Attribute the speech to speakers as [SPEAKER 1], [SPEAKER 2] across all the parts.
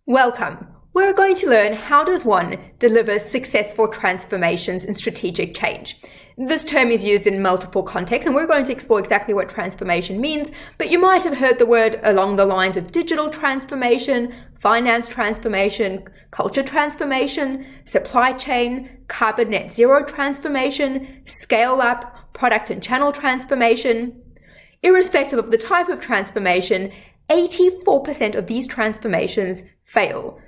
[SPEAKER 1] Welcome. We're going to learn how does one deliver successful transformations and strategic change. This term is used in multiple contexts, and we're going to explore exactly what transformation means, but you might have heard the word along the lines of digital transformation, finance transformation, culture transformation, supply chain, carbon net zero transformation, scale up, product and channel transformation. Irrespective of the type of transformation, 84% of these transformations fail.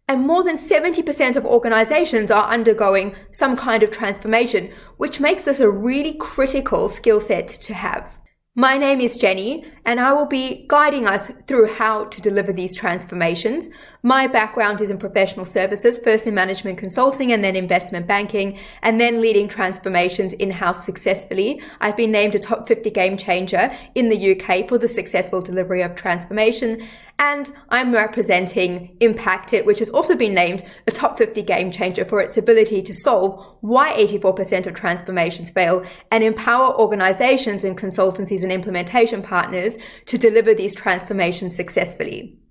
[SPEAKER 1] And more than 70% of organizations are undergoing some kind of transformation, which makes this a really critical skill set to have. My name is Jenny, and I will be guiding us through how to deliver these transformations. My background is in professional services, first in management consulting and then investment banking, and then leading transformations in-house successfully. I've been named a top 50 game changer in the UK for the successful delivery of transformation. And I'm representing Impakt It, which has also been named a top 50 game changer for its ability to solve why 84% of transformations fail and empower organizations and consultancies and implementation partners to deliver these transformations successfully.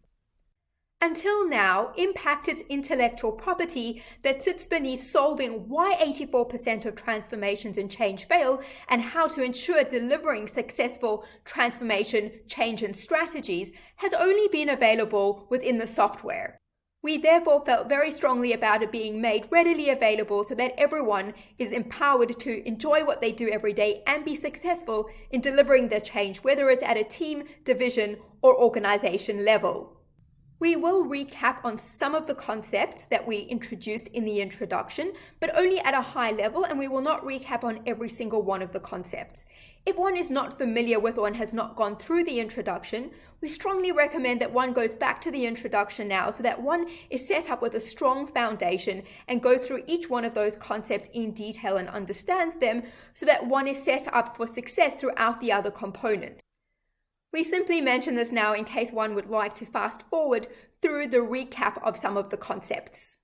[SPEAKER 1] Until now, Impakt It's intellectual property that sits beneath solving why 84% of transformations and change fail and how to ensure delivering successful transformation, change and strategies has only been available within the software. We therefore felt very strongly about it being made readily available so that everyone is empowered to enjoy what they do every day and be successful in delivering their change, whether it's at a team, division or organization level. We will recap on some of the concepts that we introduced in the introduction, but only at a high level, and we will not recap on every single one of the concepts. If one is not familiar with or has not gone through the introduction, we strongly recommend that one goes back to the introduction now so that one is set up with a strong foundation and goes through each one of those concepts in detail and understands them so that one is set up for success throughout the other components. We simply mention this now in case one would like to fast forward through the recap of some of the concepts.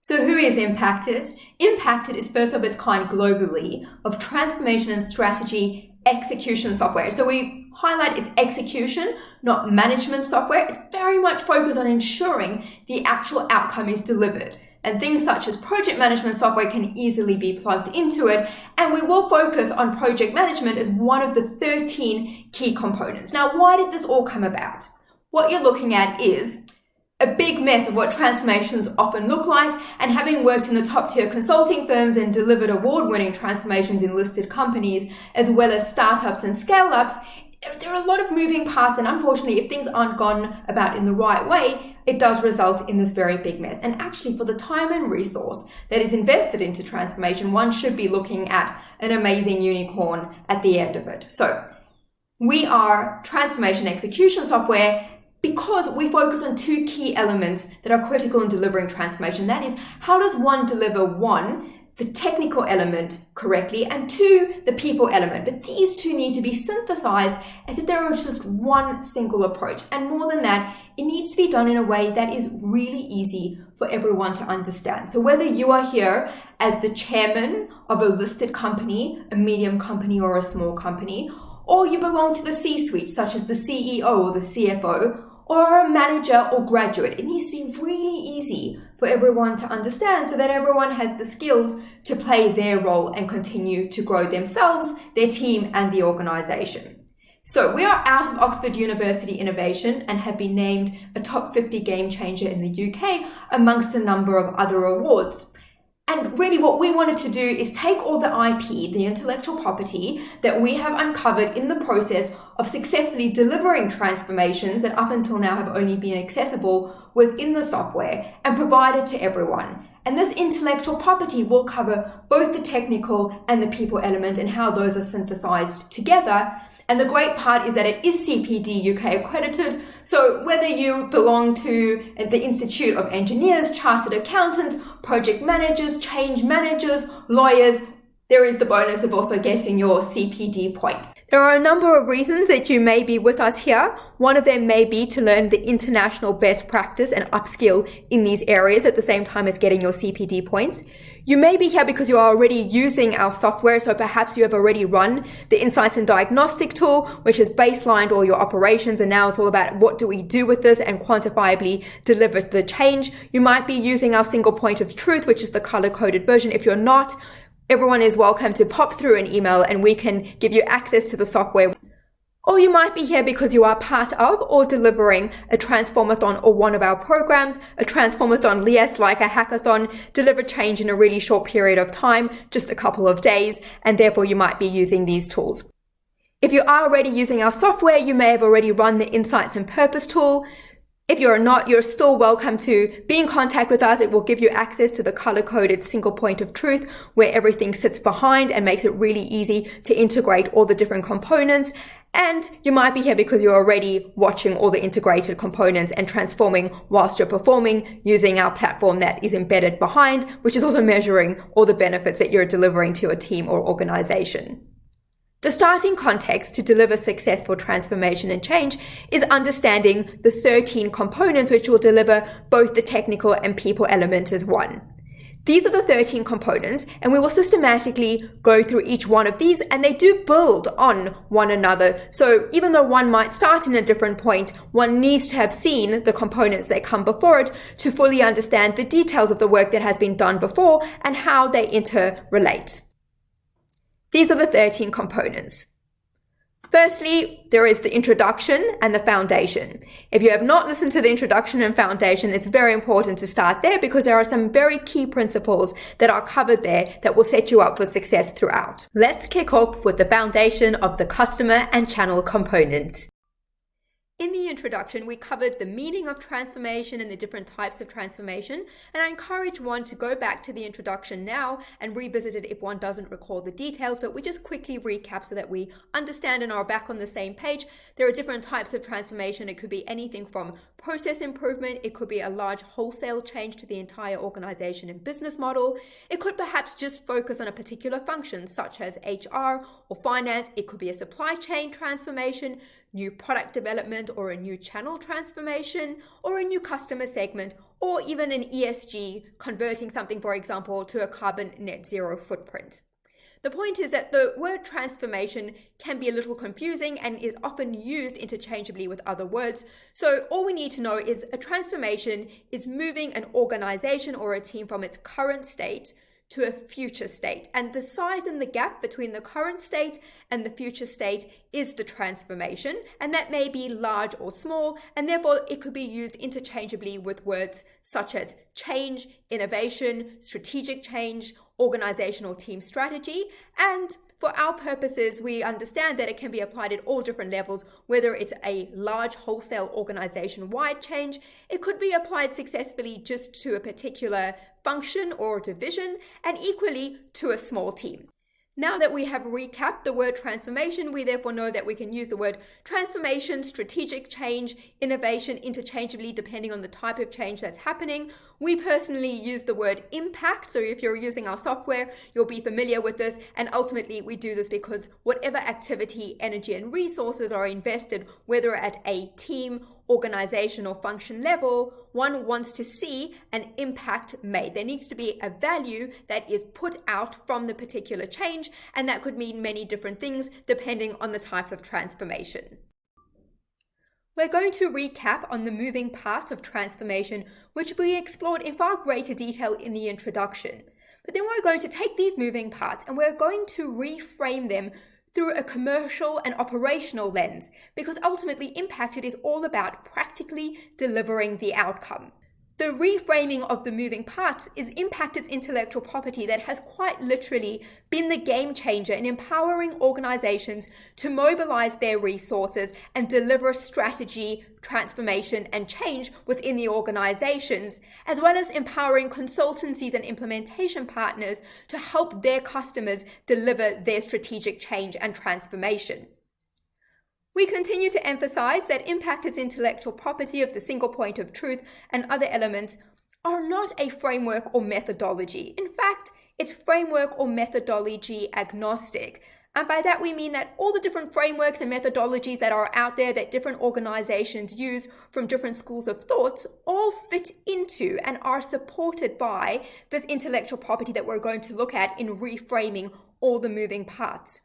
[SPEAKER 1] So who is Impakt It? Impakt It is first of its kind globally of transformation and strategy execution software. So we highlight its execution, not management software. It's very much focused on ensuring the actual outcome is delivered. And things such as project management software can easily be plugged into it. And we will focus on project management as one of the 13 key components. Now, why did this all come about? What you're looking at is a big mess of what transformations often look like. And having worked in the top tier consulting firms and delivered award-winning transformations in listed companies, as well as startups and scale-ups, there are a lot of moving parts. And unfortunately, if things aren't gone about in the right way, it does result in this very big mess. And actually, for the time and resource that is invested into transformation, one should be looking at an amazing unicorn at the end of it. So we are transformation execution software because we focus on two key elements that are critical in delivering transformation. That is, how does one deliver, one, the technical element correctly, and two, the people element. But these two need to be synthesized as if there was just one single approach. And more than that, it needs to be done in a way that is really easy for everyone to understand. So whether you are here as the chairman of a listed company, a medium company or a small company, or you belong to the C-suite, such as the CEO or the CFO, or a manager or graduate, it needs to be really easy for everyone to understand so that everyone has the skills to play their role and continue to grow themselves, their team, and the organization. So we are out of Oxford University Innovation and have been named a top 50 game changer in the UK amongst a number of other awards. And really what we wanted to do is take all the IP, the intellectual property that we have uncovered in the process of successfully delivering transformations that up until now have only been accessible within the software and provide it to everyone. And this intellectual property will cover both the technical and the people element and how those are synthesized together. And the great part is that it is CPD UK accredited. So whether you belong to the Institute of Engineers, Chartered Accountants, project managers, change managers, lawyers, there is the bonus of also getting your CPD points. There are a number of reasons that you may be with us here. One of them may be to learn the international best practice and upskill in these areas at the same time as getting your CPD points. You may be here because you are already using our software, so perhaps you have already run the Insights and Diagnostic tool, which has baselined all your operations, and now it's all about what do we do with this and quantifiably deliver the change. You might be using our single point of truth, which is the color-coded version. If you're not, everyone is welcome to pop through an email and we can give you access to the software. Or you might be here because you are part of or delivering a transformathon or one of our programs. A transformathon, less like a hackathon, deliver change in a really short period of time, just a couple of days, and therefore you might be using these tools. If you are already using our software, you may have already run the Insights and Purpose tool. If you're not, you're still welcome to be in contact with us. It will give you access to the color-coded single point of truth where everything sits behind and makes it really easy to integrate all the different components. And you might be here because you're already watching all the integrated components and transforming whilst you're performing using our platform that is embedded behind, which is also measuring all the benefits that you're delivering to a team or organization. The starting context to deliver successful transformation and change is understanding the 13 components which will deliver both the technical and people element as one. These are the 13 components, and we will systematically go through each one of these, and they do build on one another. So even though one might start in a different point, one needs to have seen the components that come before it to fully understand the details of the work that has been done before and how they interrelate. These are the 13 components. Firstly, there is the introduction and the foundation. If you have not listened to the introduction and foundation, it's very important to start there because there are some very key principles that are covered there that will set you up for success throughout. Let's kick off with the foundation of the customer and channel component. In the introduction, we covered the meaning of transformation and the different types of transformation, and I encourage one to go back to the introduction now and revisit it if one doesn't recall the details, but we just quickly recap so that we understand and are back on the same page. There are different types of transformation. It could be anything from process improvement, it could be a large wholesale change to the entire organization and business model. It could perhaps just focus on a particular function such as HR or finance. It could be a supply chain transformation, new product development or a new channel transformation, or a new customer segment, or even an ESG, converting something, for example, to a carbon net zero footprint. The point is that the word transformation can be a little confusing and is often used interchangeably with other words. So all we need to know is a transformation is moving an organization or a team from its current state to a future state. And the size and the gap between the current state and the future state is the transformation. And that may be large or small, and therefore it could be used interchangeably with words such as change, innovation, strategic change, organizational team strategy. And for our purposes, we understand that it can be applied at all different levels, whether it's a large wholesale organization-wide change. It could be applied successfully just to a particular function or division, and equally to a small team. Now that we have recapped the word transformation, we therefore know that we can use the word transformation, strategic change, innovation interchangeably depending on the type of change that's happening. We personally use the word impact, so if you're using our software, you'll be familiar with this, and ultimately we do this because whatever activity, energy, and resources are invested, whether at a team, organization, or function level, one wants to see an impact made. There needs to be a value that is put out from the particular change, and that could mean many different things depending on the type of transformation. We're going to recap on the moving parts of transformation, which we explored in far greater detail in the introduction. But then we're going to take these moving parts and we're going to reframe them through a commercial and operational lens, because ultimately Impakt It is all about practically delivering the outcome. The reframing of the moving parts is Impakt It's intellectual property that has quite literally been the game changer in empowering organizations to mobilize their resources and deliver strategy, transformation, and change within the organizations, as well as empowering consultancies and implementation partners to help their customers deliver their strategic change and transformation. We continue to emphasize that Impakt It's intellectual property of the single point of truth and other elements are not a framework or methodology. In fact, It's framework or methodology agnostic. And by that we mean that all the different frameworks and methodologies that are out there that different organizations use from different schools of thought all fit into and are supported by this intellectual property that we're going to look at in reframing all the moving parts.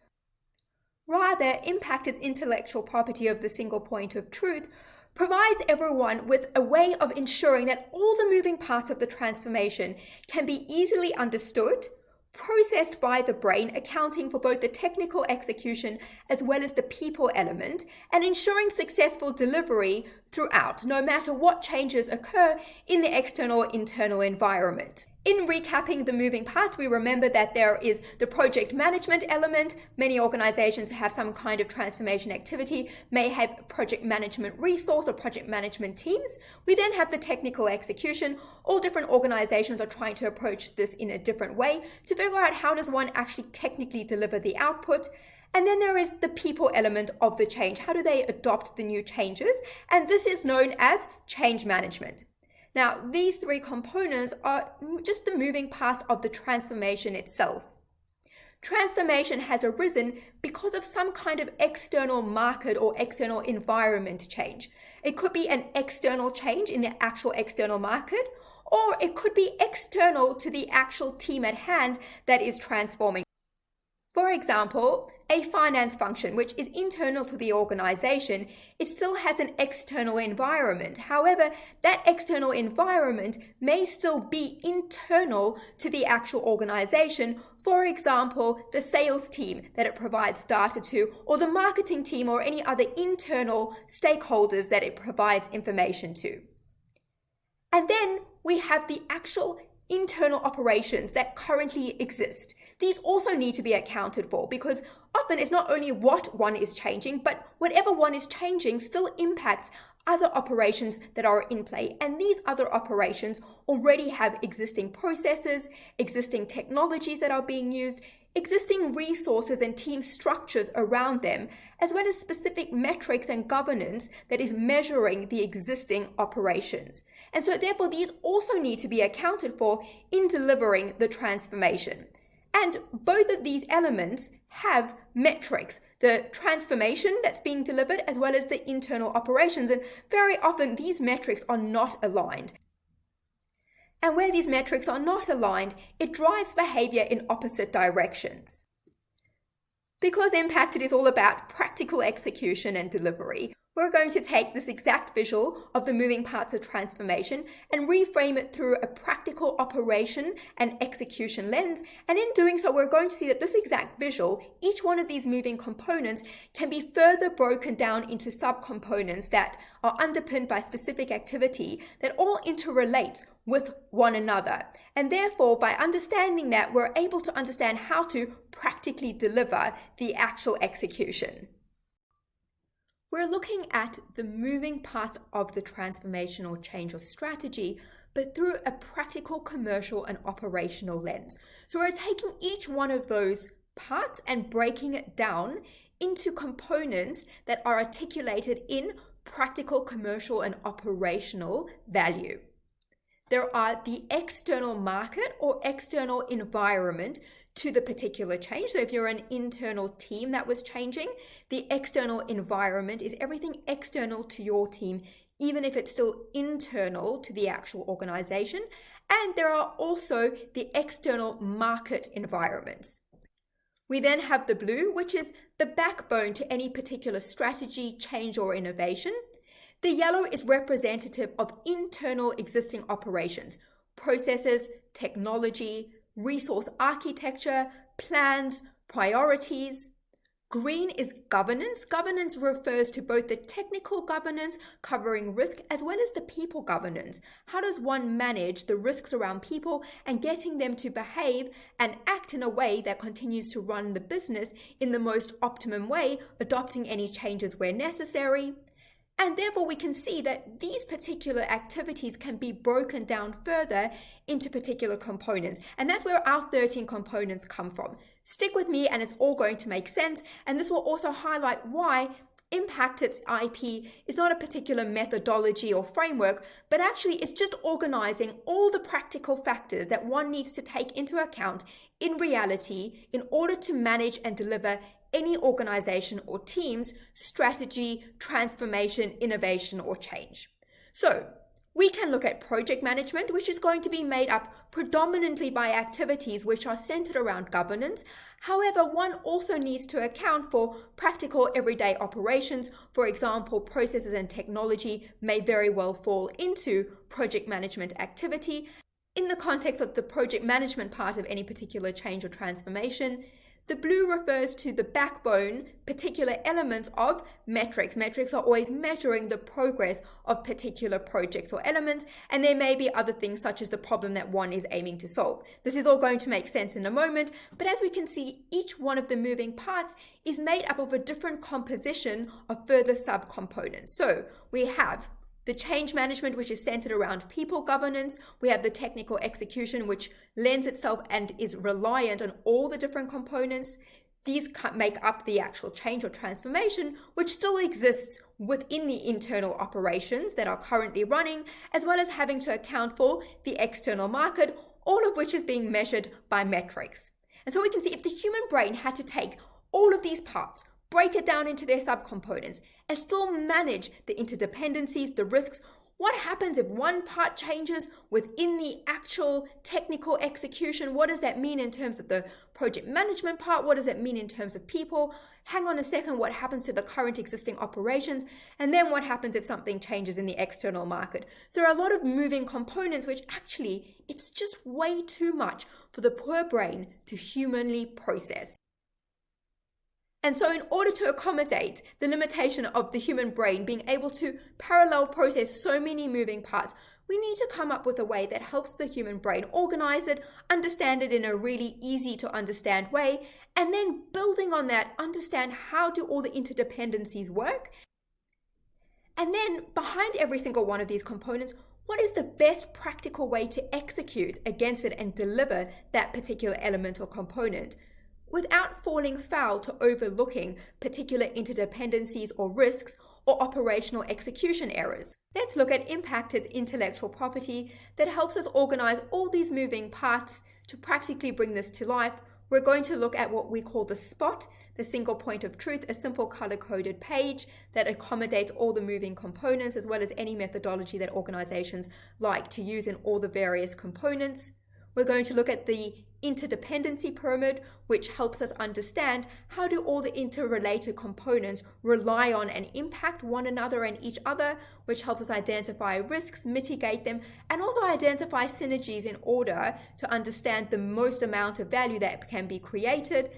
[SPEAKER 1] Rather, Impakt It's intellectual property of the single point of truth provides everyone with a way of ensuring that all the moving parts of the transformation can be easily understood, processed by the brain, accounting for both the technical execution as well as the people element, and ensuring successful delivery throughout, no matter what changes occur in the external or internal environment. In recapping the moving parts, we remember that there is the project management element. Many organizations have some kind of transformation activity, may have project management resource or project management teams. We then have the technical execution. All different organizations are trying to approach this in a different way to figure out how does one actually technically deliver the output. And then there is the people element of the change. How do they adopt the new changes? And this is known as change management. Now, these three components are just the moving parts of the transformation itself. Transformation has arisen because of some kind of external market or external environment change. It could be an external change in the actual external market, or it could be external to the actual team at hand that is transforming. For example, a finance function, which is internal to the organization, it still has an external environment. However, that external environment may still be internal to the actual organization. For example, the sales team that it provides data to, or the marketing team, or any other internal stakeholders that it provides information to. And then we have the actual internal operations that currently exist. These also need to be accounted for because often it's not only what one is changing, but whatever one is changing still impacts other operations that are in play. And these other operations already have existing processes, existing technologies that are being used, existing resources and team structures around them, as well as specific metrics and governance that is measuring the existing operations. And so therefore, these also need to be accounted for in delivering the transformation. And both of these elements have metrics, the transformation that's being delivered as well as the internal operations. And very often these metrics are not aligned. And where these metrics are not aligned, it drives behavior in opposite directions. Because Impakt It is all about practical execution and delivery, we're going to take this exact visual of the moving parts of transformation and reframe it through a practical operation and execution lens. And in doing so, we're going to see that this exact visual, each one of these moving components can be further broken down into subcomponents that are underpinned by specific activity that all interrelate with one another. And therefore, by understanding that, we're able to understand how to practically deliver the actual execution. We're looking at the moving parts of the transformational change or strategy, but through a practical, commercial, and operational lens. So we're taking each one of those parts and breaking it down into components that are articulated in practical, commercial, and operational value. There are the external market or external environment to the particular change. So if you're an internal team that was changing, the external environment is everything external to your team, even if it's still internal to the actual organization. And there are also the external market environments. We then have the blue, which is the backbone to any particular strategy, change, or innovation. The yellow is representative of internal existing operations, processes, technology, resource architecture, plans, priorities. Green is governance. Governance refers to both the technical governance covering risk as well as the people governance. How does one manage the risks around people and getting them to behave and act in a way that continues to run the business in the most optimum way, adopting any changes where necessary? And therefore, we can see that these particular activities can be broken down further into particular components. And that's where our 13 components come from. Stick with me and it's all going to make sense. And this will also highlight why Impakt It's IP is not a particular methodology or framework, but actually it's just organizing all the practical factors that one needs to take into account in reality in order to manage and deliver any organization or team's strategy, transformation, innovation, or change. So we can look at project management, which is going to be made up predominantly by activities which are centered around governance. However, one also needs to account for practical everyday operations. For example, processes and technology may very well fall into project management activity. In the context of the project management part of any particular change or transformation, the blue refers to the backbone, particular elements of metrics. Metrics are always measuring the progress of particular projects or elements, and there may be other things such as the problem that one is aiming to solve. This is all going to make sense in a moment, but as we can see, each one of the moving parts is made up of a different composition of further subcomponents. So we have the change management, which is centered around people governance. We have the technical execution, which lends itself and is reliant on all the different components. These make up the actual change or transformation, which still exists within the internal operations that are currently running, as well as having to account for the external market, all of which is being measured by metrics. And so we can see if the human brain had to take all of these parts, break it down into their subcomponents, and still manage the interdependencies, the risks. What happens if one part changes within the actual technical execution? What does that mean in terms of the project management part? What does it mean in terms of people? Hang on a second, what happens to the current existing operations? And then what happens if something changes in the external market? So there are a lot of moving components, which actually, it's just way too much for the poor brain to humanly process. And so in order to accommodate the limitation of the human brain being able to parallel process so many moving parts, we need to come up with a way that helps the human brain organize it, understand it in a really easy to understand way, and then building on that, understand how do all the interdependencies work. And then behind every single one of these components, what is the best practical way to execute against it and deliver that particular element or component, without falling foul to overlooking particular interdependencies or risks or operational execution errors. Let's look at Impakt It's intellectual property that helps us organize all these moving parts to practically bring this to life. We're going to look at what we call the spot, the single point of truth, a simple color-coded page that accommodates all the moving components, as well as any methodology that organizations like to use in all the various components. We're going to look at the interdependency pyramid, which helps us understand how do all the interrelated components rely on and impact one another and each other, which helps us identify risks, mitigate them, and also identify synergies in order to understand the most amount of value that can be created.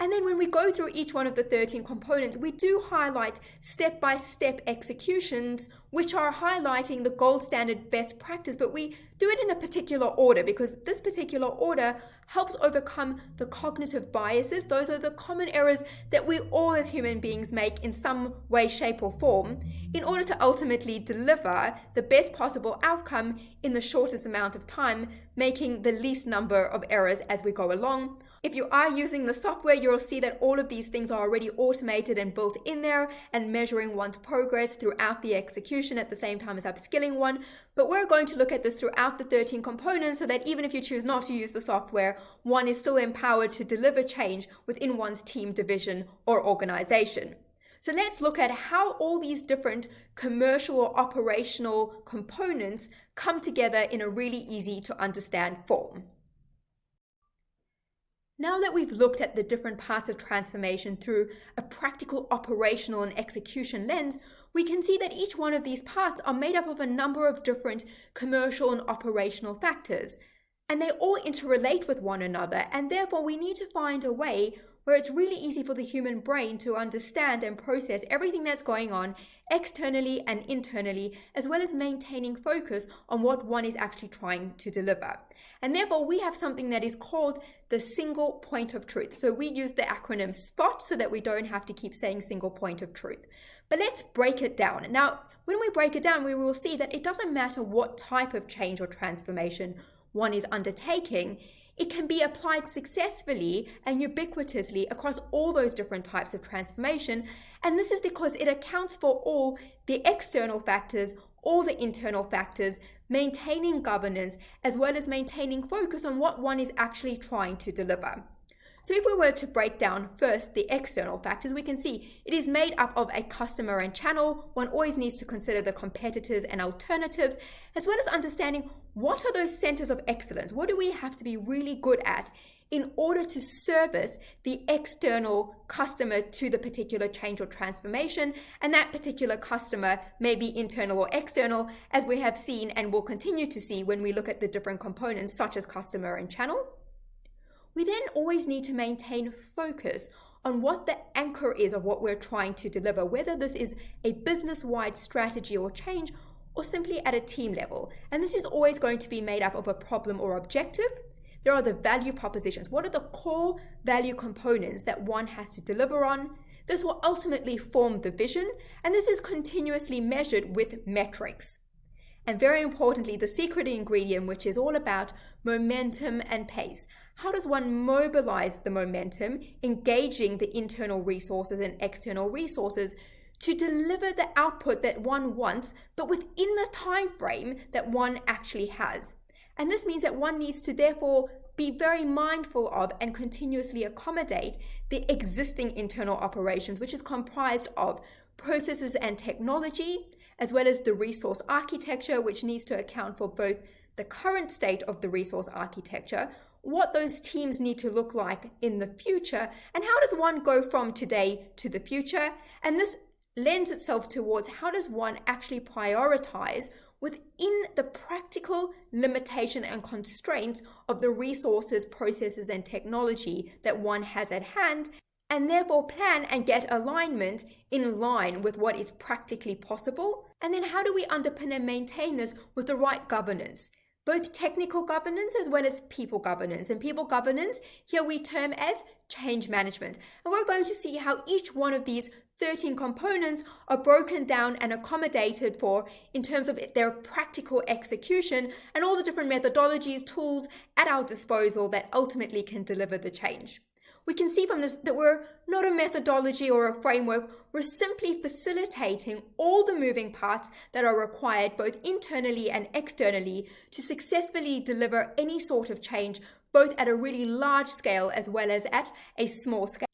[SPEAKER 1] And then when we go through each one of the 13 components, we do highlight step-by-step executions, which are highlighting the gold standard best practice, but we do it in a particular order because this particular order helps overcome the cognitive biases. Those are the common errors that we all as human beings make in some way, shape, or form in order to ultimately deliver the best possible outcome in the shortest amount of time, making the least number of errors as we go along. If you are using the software, you'll see that all of these things are already automated and built in there and measuring one's progress throughout the execution at the same time as upskilling one. But we're going to look at this throughout the 13 components so that even if you choose not to use the software, one is still empowered to deliver change within one's team, division, or organization. So let's look at how all these different commercial or operational components come together in a really easy to understand form. Now that we've looked at the different parts of transformation through a practical operational and execution lens, we can see that each one of these parts are made up of a number of different commercial and operational factors, and they all interrelate with one another, and therefore we need to find a way where it's really easy for the human brain to understand and process everything that's going on externally and internally, as well as maintaining focus on what one is actually trying to deliver. And therefore, we have something that is called the single point of truth. So we use the acronym SPOT so that we don't have to keep saying single point of truth. But let's break it down. Now, when we break it down, we will see that it doesn't matter what type of change or transformation one is undertaking. it can be applied successfully and ubiquitously across all those different types of transformation. And this is because it accounts for all the external factors, all the internal factors, maintaining governance, as well as maintaining focus on what one is actually trying to deliver. So if we were to break down first the external factors, we can see it is made up of a customer and channel. One always needs to consider the competitors and alternatives, as well as understanding what are those centers of excellence. What do we have to be really good at in order to service the external customer to the particular change or transformation? And that particular customer may be internal or external, as we have seen and will continue to see when we look at the different components such as customer and channel. We then always need to maintain focus on what the anchor is of what we're trying to deliver, whether this is a business-wide strategy or change or simply at a team level. And this is always going to be made up of a problem or objective. There are the value propositions. What are the core value components that one has to deliver on? This will ultimately form the vision, and this is continuously measured with metrics. And very importantly, the secret ingredient, which is all about momentum and pace. How does one mobilize the momentum, engaging the internal resources and external resources to deliver the output that one wants, but within the time frame that one actually has? And this means that one needs to therefore be very mindful of and continuously accommodate the existing internal operations, which is comprised of processes and technology, as well as the resource architecture, which needs to account for both the current state of the resource architecture, what those teams need to look like in the future, and how does one go from today to the future? And this lends itself towards how does one actually prioritize within the practical limitation and constraints of the resources, processes, and technology that one has at hand, and therefore plan and get alignment in line with what is practically possible. And then how do we underpin and maintain this with the right governance? Both technical governance as well as people governance. And people governance, here we term as change management. And we're going to see how each one of these 13 components are broken down and accommodated for in terms of their practical execution and all the different methodologies, tools at our disposal that ultimately can deliver the change. We can see from this that we're not a methodology or a framework. We're simply facilitating all the moving parts that are required both internally and externally to successfully deliver any sort of change, both at a really large scale as well as at a small scale.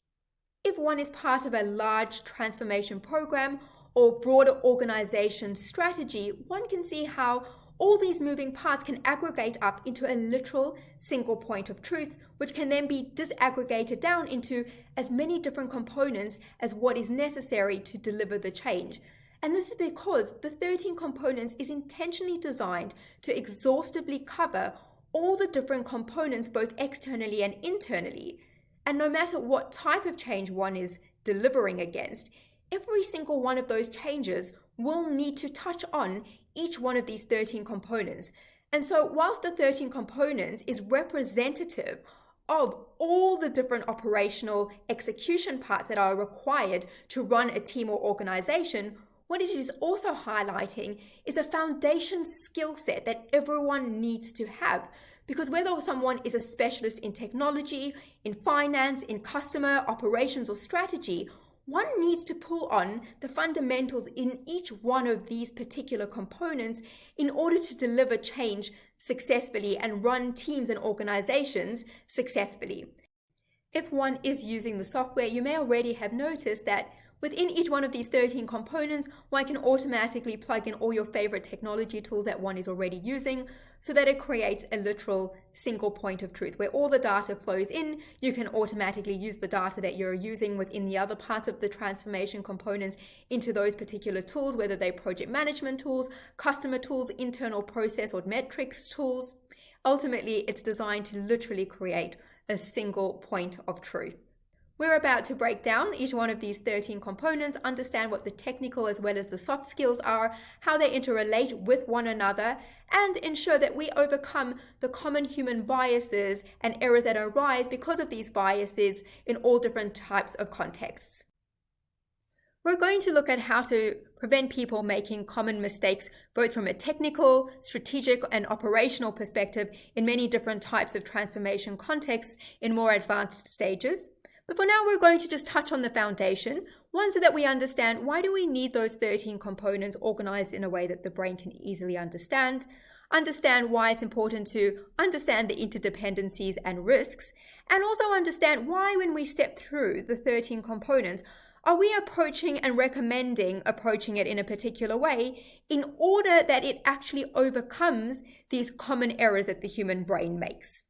[SPEAKER 1] If one is part of a large transformation program or broader organization strategy, one can see how all these moving parts can aggregate up into a literal single point of truth, which can then be disaggregated down into as many different components as what is necessary to deliver the change. And this is because the 13 components is intentionally designed to exhaustively cover all the different components, both externally and internally. And no matter what type of change one is delivering against, every single one of those changes will need to touch on each one of these 13 components. And so whilst the 13 components is representative of all the different operational execution parts that are required to run a team or organization, what it is also highlighting is a foundation skill set that everyone needs to have. Because whether someone is a specialist in technology, in finance, in customer operations or strategy, one needs to pull on the fundamentals in each one of these particular components in order to deliver change successfully and run teams and organizations successfully. If one is using the software, you may already have noticed that within each one of these 13 components, one can automatically plug in all your favorite technology tools that one is already using so that it creates a literal single point of truth where all the data flows in. You can automatically use the data that you're using within the other parts of the transformation components into those particular tools, whether they're project management tools, customer tools, internal process or metrics tools. Ultimately, it's designed to literally create a single point of truth. We're about to break down each one of these 13 components, understand what the technical as well as the soft skills are, how they interrelate with one another, and ensure that we overcome the common human biases and errors that arise because of these biases in all different types of contexts. We're going to look at how to prevent people making common mistakes, both from a technical, strategic, and operational perspective in many different types of transformation contexts in more advanced stages. But for now, we're going to just touch on the foundation, one, so that we understand why do we need those 13 components organized in a way that the brain can easily understand why it's important to understand the interdependencies and risks, and also understand why when we step through the 13 components, are we approaching and recommending approaching it in a particular way in order that it actually overcomes these common errors that the human brain makes.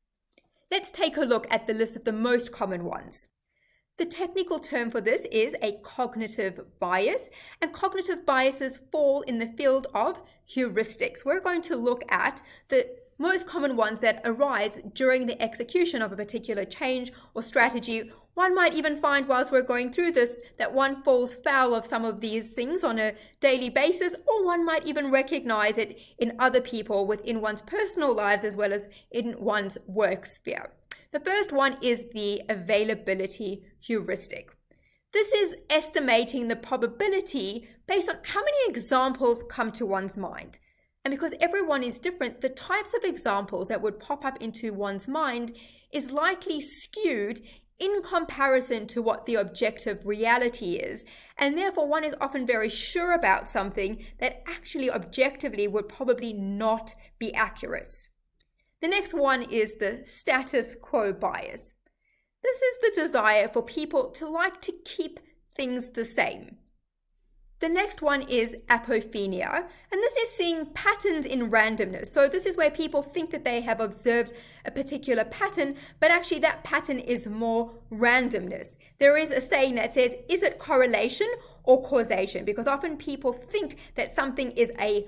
[SPEAKER 1] Let's take a look at the list of the most common ones. The technical term for this is a cognitive bias, and cognitive biases fall in the field of heuristics. We're going to look at the most common ones that arise during the execution of a particular change or strategy. One might even find whilst we're going through this that one falls foul of some of these things on a daily basis, or one might even recognize it in other people within one's personal lives as well as in one's work sphere. The first one is the availability heuristic. This is estimating the probability based on how many examples come to one's mind. And because everyone is different, the types of examples that would pop up into one's mind is likely skewed in comparison to what the objective reality is. And therefore, one is often very sure about something that actually objectively would probably not be accurate. The next one is the status quo bias. This is the desire for people to like to keep things the same. The next one is apophenia, and this is seeing patterns in randomness. So this is where people think that they have observed a particular pattern, but actually that pattern is more randomness. There is a saying that says, is it correlation or causation? Because often people think that something is a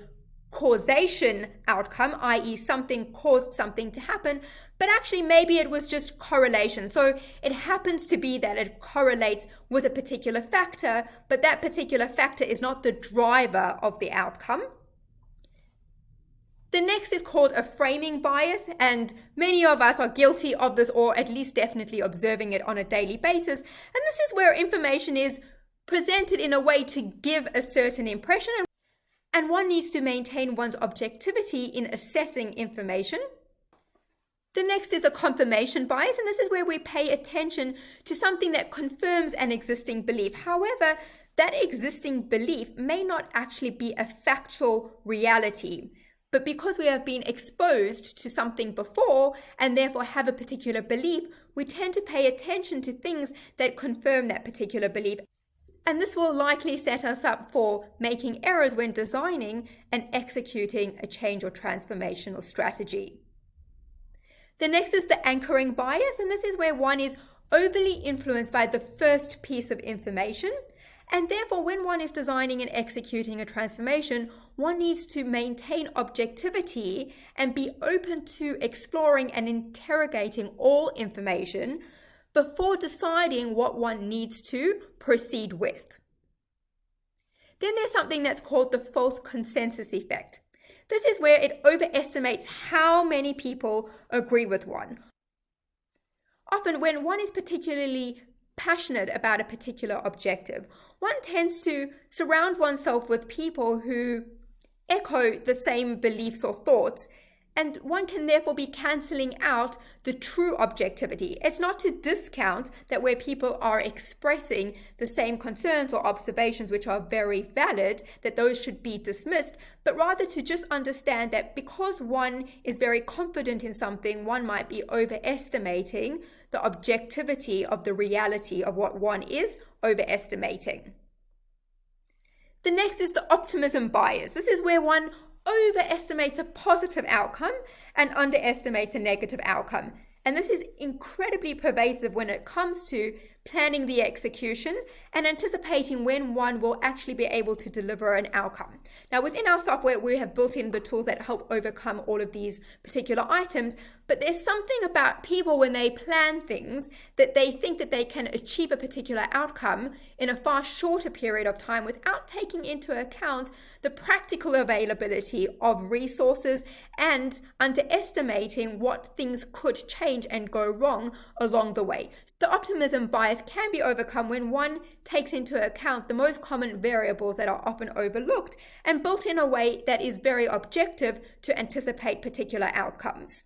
[SPEAKER 1] causation outcome, i.e. something caused something to happen, but actually maybe it was just correlation. So it happens to be that it correlates with a particular factor, but that particular factor is not the driver of the outcome. The next is called a framing bias, and many of us are guilty of this, or at least definitely observing it on a daily basis. And this is where information is presented in a way to give a certain impression, and one needs to maintain one's objectivity in assessing information. The next is a confirmation bias, and this is where we pay attention to something that confirms an existing belief. However, that existing belief may not actually be a factual reality. But because we have been exposed to something before and therefore have a particular belief, we tend to pay attention to things that confirm that particular belief. And this will likely set us up for making errors when designing and executing a change or transformational strategy. The next is the anchoring bias, and this is where one is overly influenced by the first piece of information. And therefore, when one is designing and executing a transformation, one needs to maintain objectivity and be open to exploring and interrogating all information before deciding what one needs to proceed with. Then there's something that's called the false consensus effect. This is where it overestimates how many people agree with one. Often when one is particularly passionate about a particular objective, one tends to surround oneself with people who echo the same beliefs or thoughts, and one can therefore be cancelling out the true objectivity. It's not to discount that where people are expressing the same concerns or observations, which are very valid, that those should be dismissed, but rather to just understand that because one is very confident in something, one might be overestimating the objectivity of the reality of what one is overestimating. The next is the optimism bias. This is where one overestimates a positive outcome and underestimates a negative outcome. And this is incredibly pervasive when it comes to planning the execution and anticipating when one will actually be able to deliver an outcome. Now, within our software, we have built in the tools that help overcome all of these particular items, but there's something about people when they plan things that they think that they can achieve a particular outcome in a far shorter period of time without taking into account the practical availability of resources and underestimating what things could change and go wrong along the way. The optimism bias bias can be overcome when one takes into account the most common variables that are often overlooked and built in a way that is very objective to anticipate particular outcomes.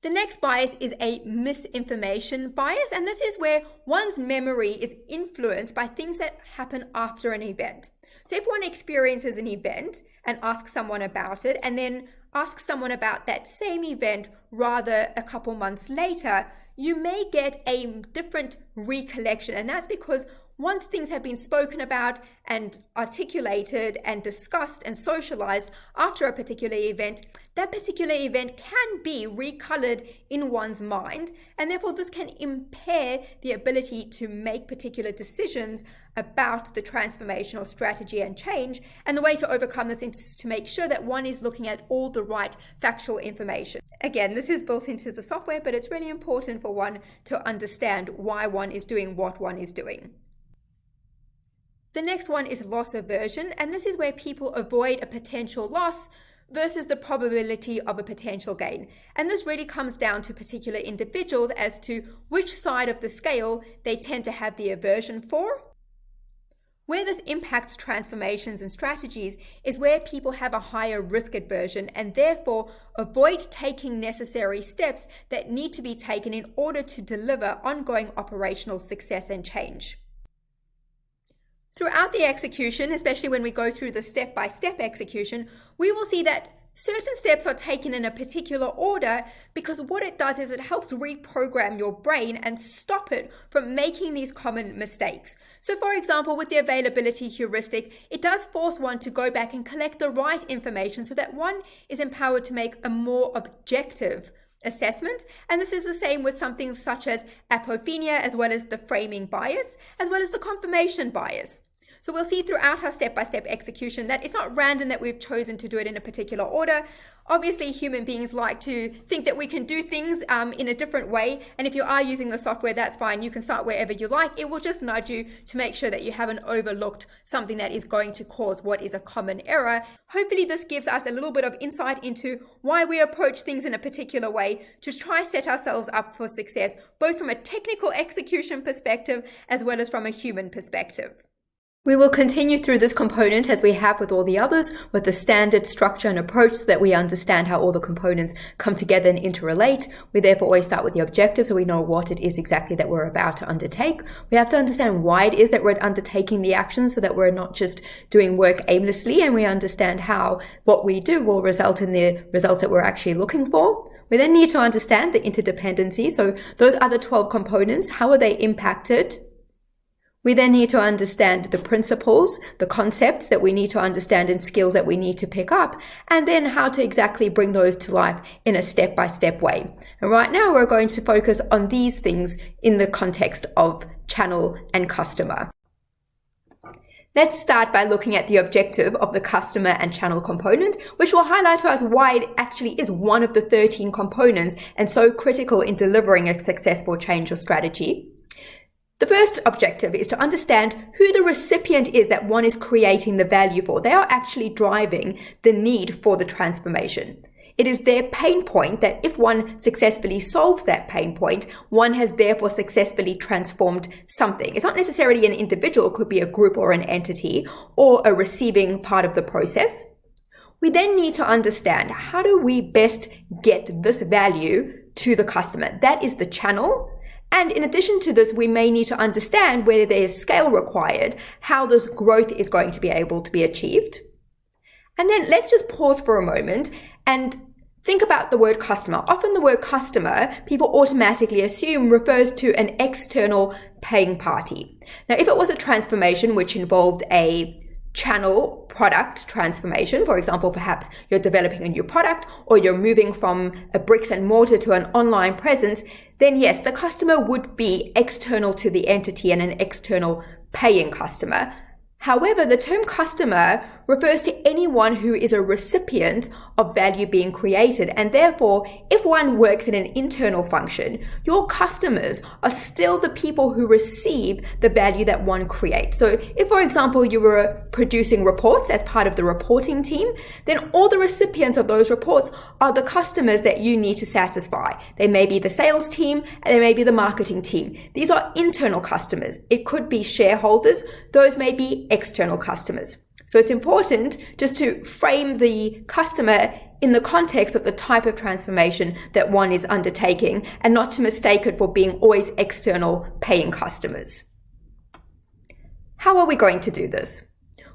[SPEAKER 1] The next bias is a misinformation bias, and this is where one's memory is influenced by things that happen after an event. So if one experiences an event and asks someone about it, and then asks someone about that same event rather a couple months later, you may get a different recollection, and that's because once things have been spoken about and articulated and discussed and socialized after a particular event, that particular event can be recolored in one's mind, and therefore this can impair the ability to make particular decisions about the transformational strategy and change. And the way to overcome this is to make sure that one is looking at all the right factual information. Again, this is built into the software, but it's really important for one to understand why one is doing what one is doing. The next one is loss aversion, and this is where people avoid a potential loss versus the probability of a potential gain. And this really comes down to particular individuals as to which side of the scale they tend to have the aversion for. Where this impacts transformations and strategies is where people have a higher risk aversion and therefore avoid taking necessary steps that need to be taken in order to deliver ongoing operational success and change. Throughout the execution, especially when we go through the step-by-step execution, we will see that certain steps are taken in a particular order because what it does is it helps reprogram your brain and stop it from making these common mistakes. So for example, with the availability heuristic, it does force one to go back and collect the right information so that one is empowered to make a more objective assessment. And this is the same with something such as apophenia, as well as the framing bias, as well as the confirmation bias. So we'll see throughout our step-by-step execution that it's not random that we've chosen to do it in a particular order. Obviously, human beings like to think that we can do things in a different way. And if you are using the software, that's fine. You can start wherever you like. It will just nudge you to make sure that you haven't overlooked something that is going to cause what is a common error. Hopefully, this gives us a little bit of insight into why we approach things in a particular way to try set ourselves up for success, both from a technical execution perspective as well as from a human perspective. We will continue through this component as we have with all the others, with the standard structure and approach so that we understand how all the components come together and interrelate. We therefore always start with the objective so we know what it is exactly that we're about to undertake. We have to understand why it is that we're undertaking the action so that we're not just doing work aimlessly, and we understand how what we do will result in the results that we're actually looking for. We then need to understand the interdependency. So those other 12 components, how are they impacted? We then need to understand the principles, the concepts that we need to understand and skills that we need to pick up, and then how to exactly bring those to life in a step-by-step way. And right now we're going to focus on these things in the context of channel and customer. Let's start by looking at the objective of the customer and channel component, which will highlight to us why it actually is one of the 13 components and so critical in delivering a successful change or strategy. The first objective is to understand who the recipient is that one is creating the value for. They are actually driving the need for the transformation. It is their pain point that if one successfully solves that pain point, one has therefore successfully transformed something. It's not necessarily an individual, it could be a group or an entity or a receiving part of the process. We then need to understand how do we best get this value to the customer. That is the channel. And in addition to this, we may need to understand where there is scale required, how this growth is going to be able to be achieved. And then let's just pause for a moment and think about the word customer. Often the word customer, people automatically assume refers to an external paying party. Now, if it was a transformation which involved a channel product transformation, for example, perhaps you're developing a new product or you're moving from a bricks and mortar to an online presence, then yes, the customer would be external to the entity and an external paying customer. However, the term customer refers to anyone who is a recipient of value being created. And therefore, if one works in an internal function, your customers are still the people who receive the value that one creates. So if, for example, you were producing reports as part of the reporting team, then all the recipients of those reports are the customers that you need to satisfy. They may be the sales team, and they may be the marketing team. These are internal customers. It could be shareholders. Those may be external customers. So it's important just to frame the customer in the context of the type of transformation that one is undertaking, and not to mistake it for being always external paying customers. How are we going to do this?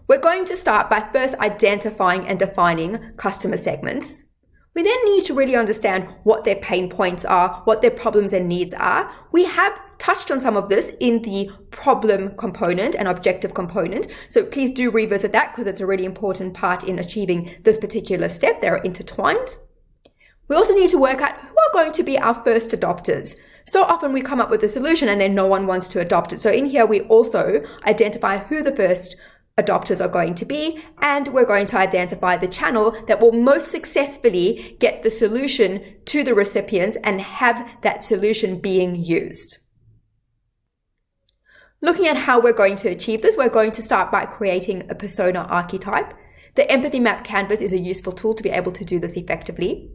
[SPEAKER 1] We're going to start by first identifying and defining customer segments. We then need to really understand what their pain points are, what their problems and needs are. We have touched on some of this in the problem component and objective component, so please do revisit that because it's a really important part in achieving this particular step. They're intertwined. We also need to work out who are going to be our first adopters. So often we come up with a solution and then no one wants to adopt it. So in here we also identify who the first adopters are going to be, and we're going to identify the channel that will most successfully get the solution to the recipients and have that solution being used. Looking at how we're going to achieve this, we're going to start by creating a persona archetype. The empathy map canvas is a useful tool to be able to do this effectively.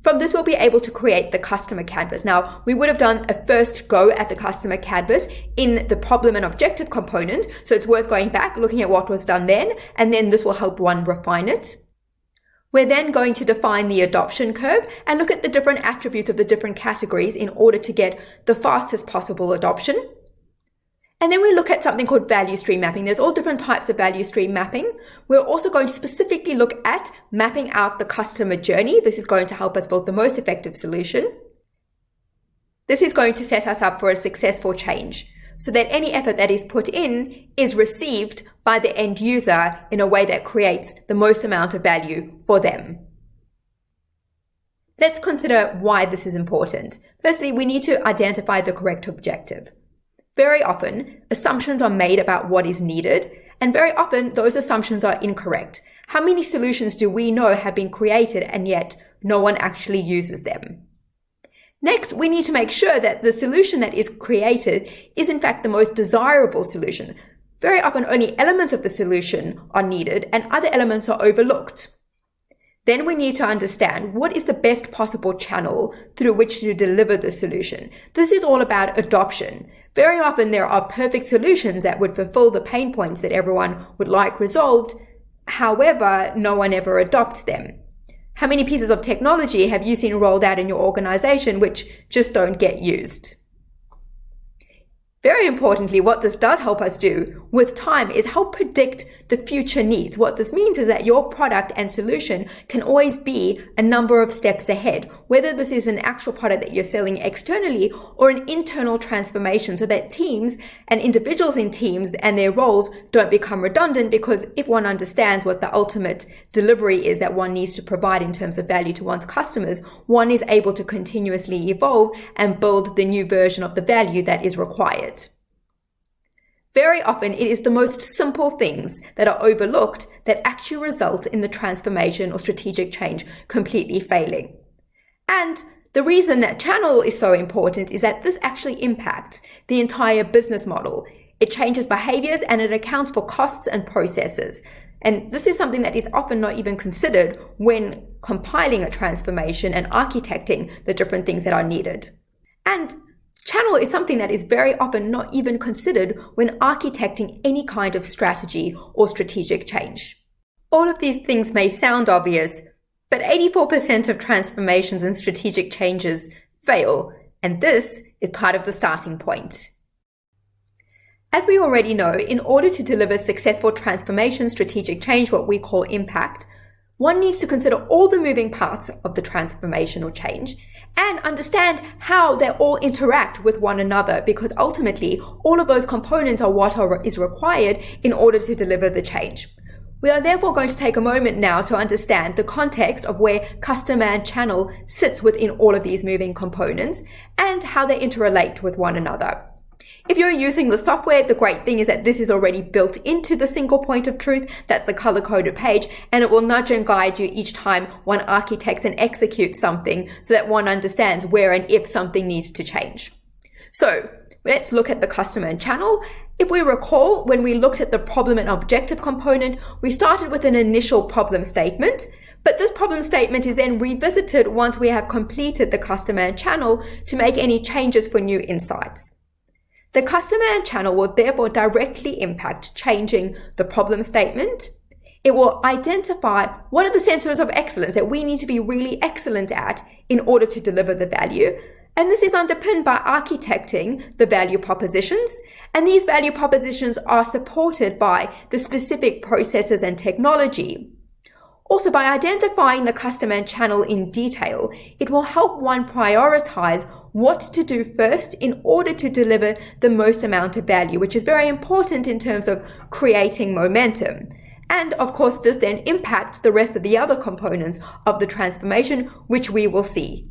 [SPEAKER 1] From this, we'll be able to create the customer canvas. Now, we would have done a first go at the customer canvas in the problem and objective component, so it's worth going back, looking at what was done then, and then this will help one refine it. We're then going to define the adoption curve and look at the different attributes of the different categories in order to get the fastest possible adoption. And then we look at something called value stream mapping. There's all different types of value stream mapping. We're also going to specifically look at mapping out the customer journey. This is going to help us build the most effective solution. This is going to set us up for a successful change, so that any effort that is put in is received by the end user in a way that creates the most amount of value for them. Let's consider why this is important. Firstly, we need to identify the correct objective. Very often, assumptions are made about what is needed, and very often those assumptions are incorrect. How many solutions do we know have been created and yet no one actually uses them? Next, we need to make sure that the solution that is created is in fact the most desirable solution. Very often only elements of the solution are needed and other elements are overlooked. Then we need to understand what is the best possible channel through which to deliver the solution. This is all about adoption. Very often there are perfect solutions that would fulfill the pain points that everyone would like resolved. However, no one ever adopts them. How many pieces of technology have you seen rolled out in your organization which just don't get used? Very importantly, what this does help us do with time is help predict the future needs. What this means is that your product and solution can always be a number of steps ahead, whether this is an actual product that you're selling externally or an internal transformation, so that teams and individuals in teams and their roles don't become redundant, because if one understands what the ultimate delivery is that one needs to provide in terms of value to one's customers, one is able to continuously evolve and build the new version of the value that is required. Very often, it is the most simple things that are overlooked that actually results in the transformation or strategic change completely failing. And the reason that channel is so important is that this actually impacts the entire business model. It changes behaviors and it accounts for costs and processes. And this is something that is often not even considered when compiling a transformation and architecting the different things that are needed. And channel is something that is very often not even considered when architecting any kind of strategy or strategic change. All of these things may sound obvious, but 84% of transformations and strategic changes fail, and this is part of the starting point. As we already know, in order to deliver successful transformation, strategic change, what we call impact, one needs to consider all the moving parts of the transformation or change and understand how they all interact with one another, because ultimately all of those components are what is required in order to deliver the change. We are therefore going to take a moment now to understand the context of where customer and channel sits within all of these moving components and how they interrelate with one another. If you're using the software, the great thing is that this is already built into the single point of truth. That's the color-coded page, and it will nudge and guide you each time one architects and executes something so that one understands where and if something needs to change. So let's look at the customer and channel. If we recall, when we looked at the problem and objective component, we started with an initial problem statement, but this problem statement is then revisited once we have completed the customer and channel to make any changes for new insights. The customer and channel will therefore directly impact changing the problem statement. It will identify what are the centers of excellence that we need to be really excellent at in order to deliver the value. And this is underpinned by architecting the value propositions. And these value propositions are supported by the specific processes and technology. Also, by identifying the customer and channel in detail, it will help one prioritize what to do first in order to deliver the most amount of value, which is very important in terms of creating momentum. And of course, this then impacts the rest of the other components of the transformation, which we will see.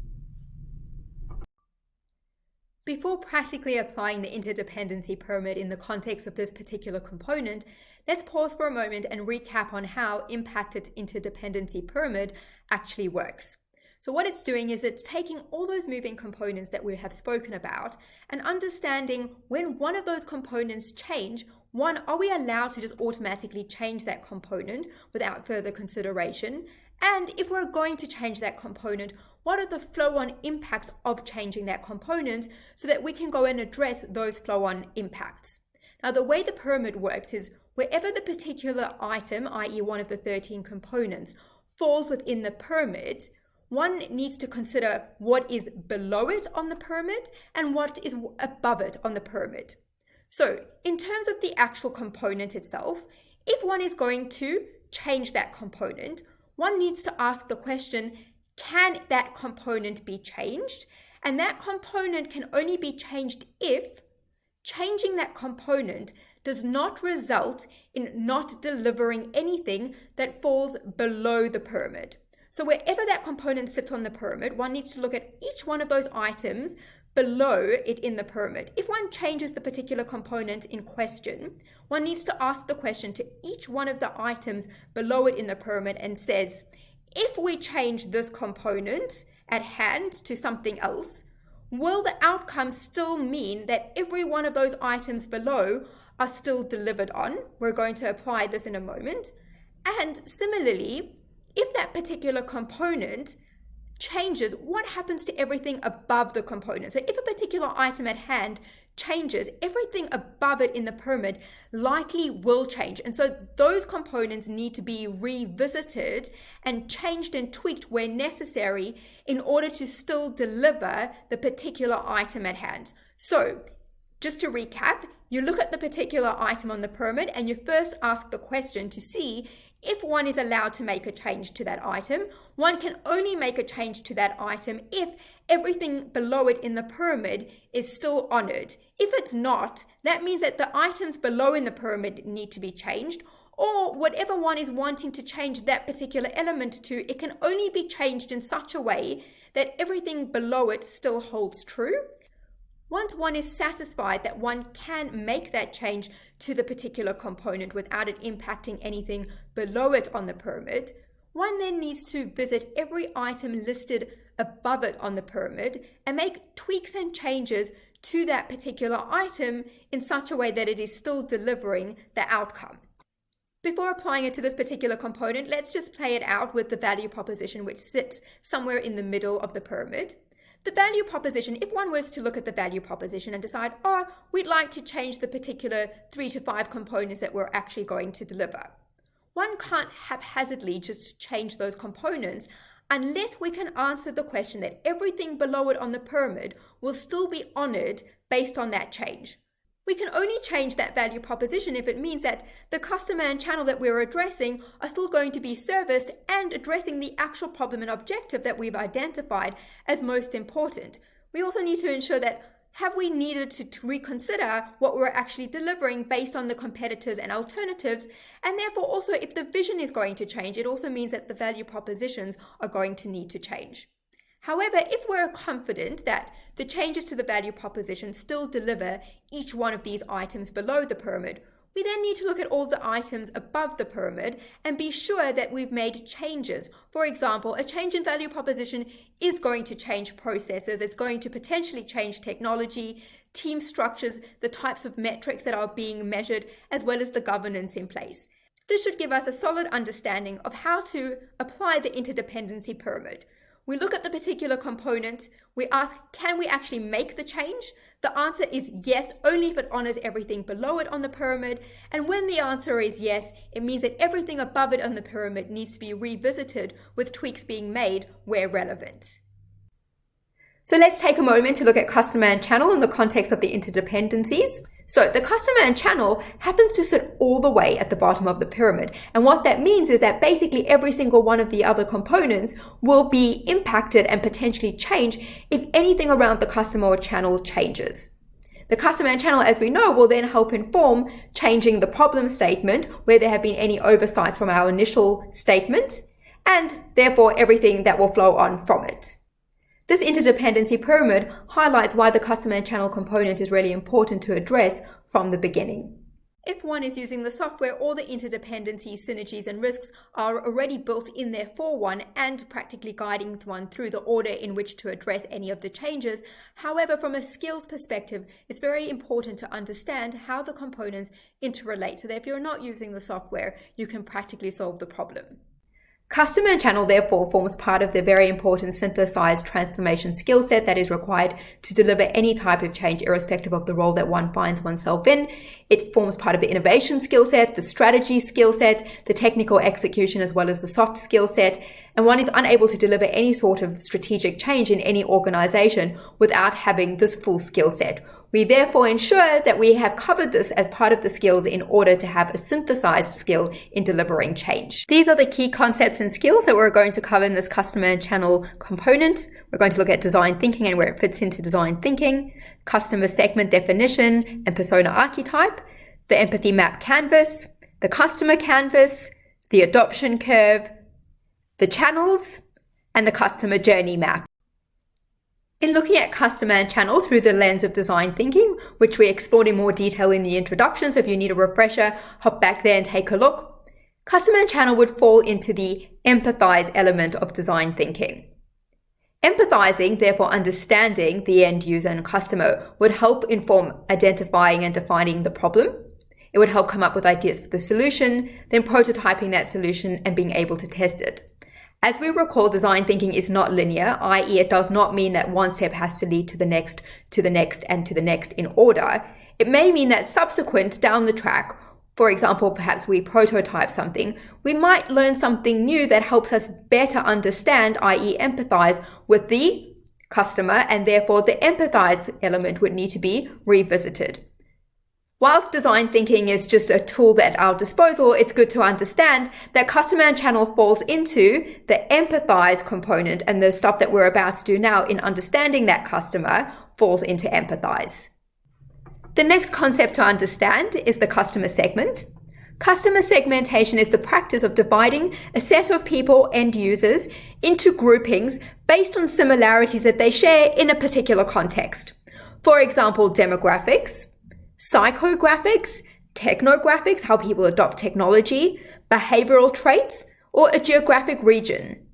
[SPEAKER 1] Before practically applying the interdependency pyramid in the context of this particular component, let's pause for a moment and recap on how Impakt It's interdependency pyramid actually works. So what it's doing is it's taking all those moving components that we have spoken about and understanding when one of those components change, one, are we allowed to just automatically change that component without further consideration? And if we're going to change that component, what are the flow-on impacts of changing that component so that we can go and address those flow-on impacts? Now, the way the pyramid works is wherever the particular item, i.e. one of the 13 components, falls within the pyramid, one needs to consider what is below it on the pyramid and what is above it on the pyramid. So, in terms of the actual component itself, if one is going to change that component, one needs to ask the question, can that component be changed? And that component can only be changed if changing that component does not result in not delivering anything that falls below the pyramid. So wherever that component sits on the pyramid, one needs to look at each one of those items below it in the pyramid. If one changes the particular component in question, one needs to ask the question to each one of the items below it in the pyramid and says, if we change this component at hand to something else, will the outcome still mean that every one of those items below are still delivered on? We're going to apply this in a moment. And similarly, if that particular component changes, what happens to everything above the component? So if a particular item at hand changes, everything above it in the pyramid likely will change. And so those components need to be revisited and changed and tweaked where necessary in order to still deliver the particular item at hand. So just to recap, you look at the particular item on the pyramid and you first ask the question to see if one is allowed to make a change to that item. One can only make a change to that item if everything below it in the pyramid is still honored. If it's not, that means that the items below in the pyramid need to be changed, or whatever one is wanting to change that particular element to, it can only be changed in such a way that everything below it still holds true. Once one is satisfied that one can make that change to the particular component without it impacting anything below it on the pyramid, one then needs to visit every item listed above it on the pyramid and make tweaks and changes to that particular item in such a way that it is still delivering the outcome. Before applying it to this particular component, let's just play it out with the value proposition, which sits somewhere in the middle of the pyramid. The value proposition, if one was to look at the value proposition and decide, we'd like to change the particular 3 to 5 components that we're actually going to deliver. One can't haphazardly just change those components unless we can answer the question that everything below it on the pyramid will still be honored based on that change. We can only change that value proposition if it means that the customer and channel that we're addressing are still going to be serviced and addressing the actual problem and objective that we've identified as most important. We also need to ensure that have we needed to reconsider what we're actually delivering based on the competitors and alternatives, and therefore also if the vision is going to change, it also means that the value propositions are going to need to change. However, if we're confident that the changes to the value proposition still deliver each one of these items below the pyramid, we then need to look at all the items above the pyramid and be sure that we've made changes. For example, a change in value proposition is going to change processes. It's going to potentially change technology, team structures, the types of metrics that are being measured, as well as the governance in place. This should give us a solid understanding of how to apply the interdependency pyramid. We look at the particular component, we ask, can we actually make the change? The answer is yes, only if it honors everything below it on the pyramid. And when the answer is yes, it means that everything above it on the pyramid needs to be revisited with tweaks being made where relevant. So let's take a moment to look at customer and channel in the context of the interdependencies. So the customer and channel happens to sit all the way at the bottom of the pyramid. And what that means is that basically every single one of the other components will be impacted and potentially change if anything around the customer or channel changes. The customer and channel, as we know, will then help inform changing the problem statement where there have been any oversights from our initial statement, and therefore everything that will flow on from it. This interdependency pyramid highlights why the customer and channel component is really important to address from the beginning. If one is using the software, all the interdependencies, synergies, and risks are already built in there for one and practically guiding one through the order in which to address any of the changes. However, from a skills perspective, it's very important to understand how the components interrelate so that if you're not using the software, you can practically solve the problem. Customer and channel, therefore, forms part of the very important synthesized transformation skill set that is required to deliver any type of change, irrespective of the role that one finds oneself in. It forms part of the innovation skill set, the strategy skill set, the technical execution, as well as the soft skill set. And one is unable to deliver any sort of strategic change in any organization without having this full skill set. We therefore ensure that we have covered this as part of the skills in order to have a synthesized skill in delivering change. These are the key concepts and skills that we're going to cover in this customer and channel component. We're going to look at design thinking and where it fits into design thinking, customer segment definition and persona archetype, the empathy map canvas, the customer canvas, the adoption curve, the channels, and the customer journey map. In looking at customer and channel through the lens of design thinking, which we explored in more detail in the introduction, so if you need a refresher, hop back there and take a look. Customer and channel would fall into the empathize element of design thinking. Empathizing, therefore understanding the end user and customer, would help inform identifying and defining the problem. It would help come up with ideas for the solution, then prototyping that solution and being able to test it. As we recall, design thinking is not linear, i.e. it does not mean that one step has to lead to the next, and to the next in order. It may mean that subsequent down the track, for example, perhaps we prototype something, we might learn something new that helps us better understand, i.e. empathize with the customer, and therefore the empathize element would need to be revisited. Whilst design thinking is just a tool at our disposal, it's good to understand that customer and channel falls into the empathize component, and the stuff that we're about to do now in understanding that customer falls into empathize. The next concept to understand is the customer segment. Customer segmentation is the practice of dividing a set of people, end users, into groupings based on similarities that they share in a particular context. For example, demographics, psychographics, technographics, how people adopt technology, behavioral traits, or a geographic region.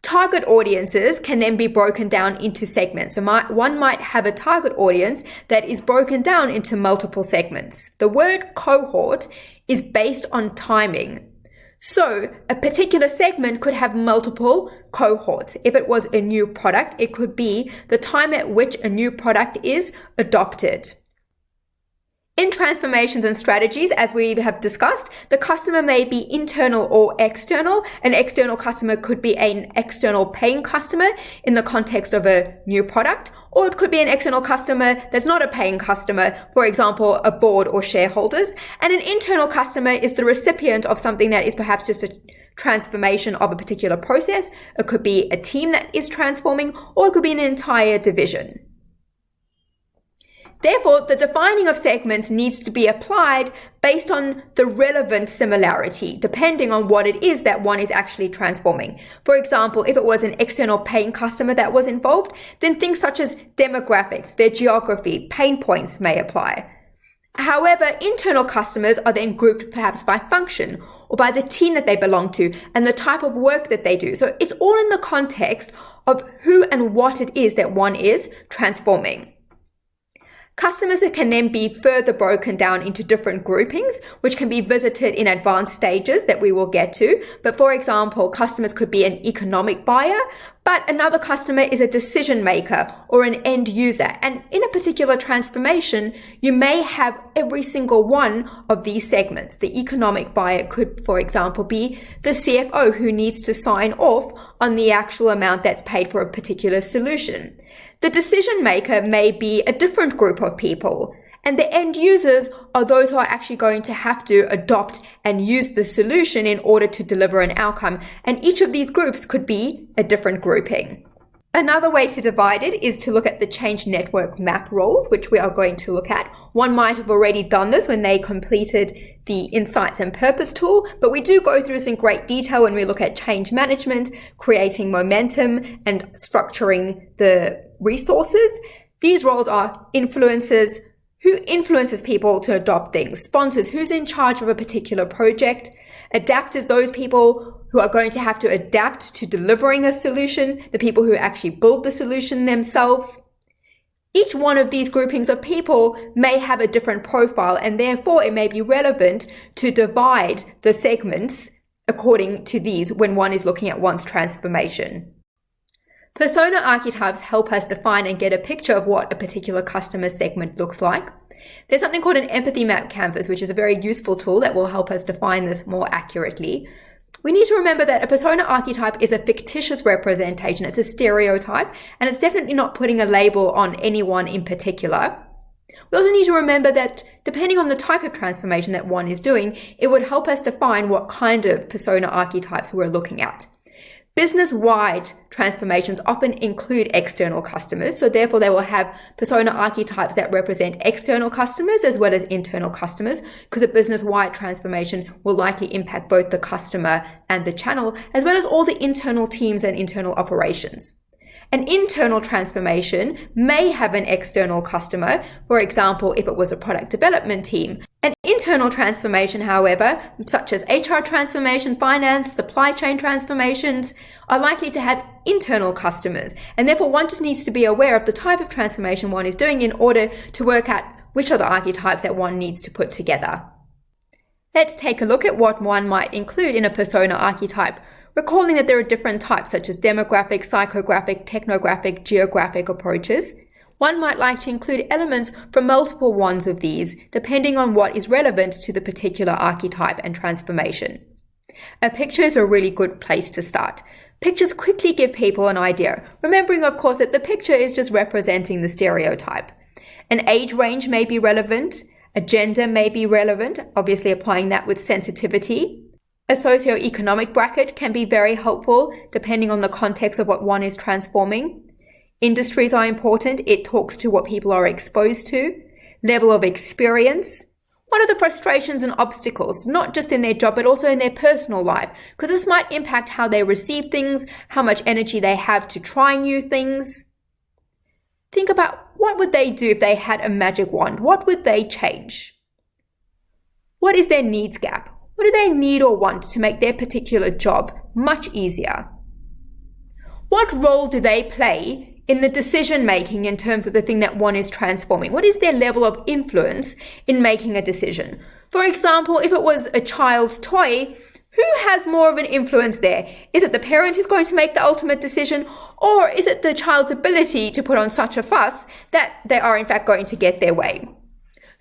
[SPEAKER 1] Target audiences can then be broken down into segments. So one might have a target audience that is broken down into multiple segments. The word cohort is based on timing. So a particular segment could have multiple cohorts. If it was a new product, it could be the time at which a new product is adopted. In transformations and strategies, as we have discussed, the customer may be internal or external. An external customer could be an external paying customer in the context of a new product, or it could be an external customer that's not a paying customer, for example, a board or shareholders. And an internal customer is the recipient of something that is perhaps just a transformation of a particular process. It could be a team that is transforming, or it could be an entire division. Therefore, the defining of segments needs to be applied based on the relevant similarity, depending on what it is that one is actually transforming. For example, if it was an external paying customer that was involved, then things such as demographics, their geography, pain points may apply. However, internal customers are then grouped perhaps by function or by the team that they belong to and the type of work that they do. So it's all in the context of who and what it is that one is transforming. Customers that can then be further broken down into different groupings, which can be visited in advanced stages that we will get to. But for example, customers could be an economic buyer, but another customer is a decision maker or an end user. And in a particular transformation, you may have every single one of these segments. The economic buyer could, for example, be the CFO who needs to sign off on the actual amount that's paid for a particular solution. The decision maker may be a different group of people, and the end users are those who are actually going to have to adopt and use the solution in order to deliver an outcome, and each of these groups could be a different grouping. Another way to divide it is to look at the change network map roles, which we are going to look at. One might have already done this when they completed the Insights and Purpose tool, but we do go through this in great detail when we look at change management, creating momentum, and structuring the resources. These roles are influencers, who influences people to adopt things, sponsors, who's in charge of a particular project, adapters, those people who are going to have to adapt to delivering a solution, the people who actually build the solution themselves. Each one of these groupings of people may have a different profile, and therefore it may be relevant to divide the segments according to these when one is looking at one's transformation. Persona archetypes help us define and get a picture of what a particular customer segment looks like. There's something called an empathy map canvas, which is a very useful tool that will help us define this more accurately. We need to remember that a persona archetype is a fictitious representation. It's a stereotype, and it's definitely not putting a label on anyone in particular. We also need to remember that depending on the type of transformation that one is doing, it would help us define what kind of persona archetypes we're looking at. Business-wide transformations often include external customers, so therefore they will have persona archetypes that represent external customers as well as internal customers, because a business-wide transformation will likely impact both the customer and the channel, as well as all the internal teams and internal operations. An internal transformation may have an external customer, for example, if it was a product development team. An internal transformation, however, such as HR transformation, finance, supply chain transformations, are likely to have internal customers, and therefore one just needs to be aware of the type of transformation one is doing in order to work out which are the archetypes that one needs to put together. Let's take a look at what one might include in a persona archetype, recalling that there are different types such as demographic, psychographic, technographic, geographic approaches. One might like to include elements from multiple ones of these, depending on what is relevant to the particular archetype and transformation. A picture is a really good place to start. Pictures quickly give people an idea, remembering of course that the picture is just representing the stereotype. An age range may be relevant, a gender may be relevant, obviously applying that with sensitivity. A socioeconomic bracket can be very helpful depending on the context of what one is transforming. Industries are important. It talks to what people are exposed to. Level of experience. What are the frustrations and obstacles, not just in their job, but also in their personal life? Because this might impact how they receive things, how much energy they have to try new things. Think about what would they do if they had a magic wand? What would they change? What is their needs gap? What do they need or want to make their particular job much easier? What role do they play in the decision making in terms of the thing that one is transforming? What is their level of influence in making a decision? For example, if it was a child's toy, who has more of an influence there? Is it the parent who's going to make the ultimate decision, or is it the child's ability to put on such a fuss that they are in fact going to get their way?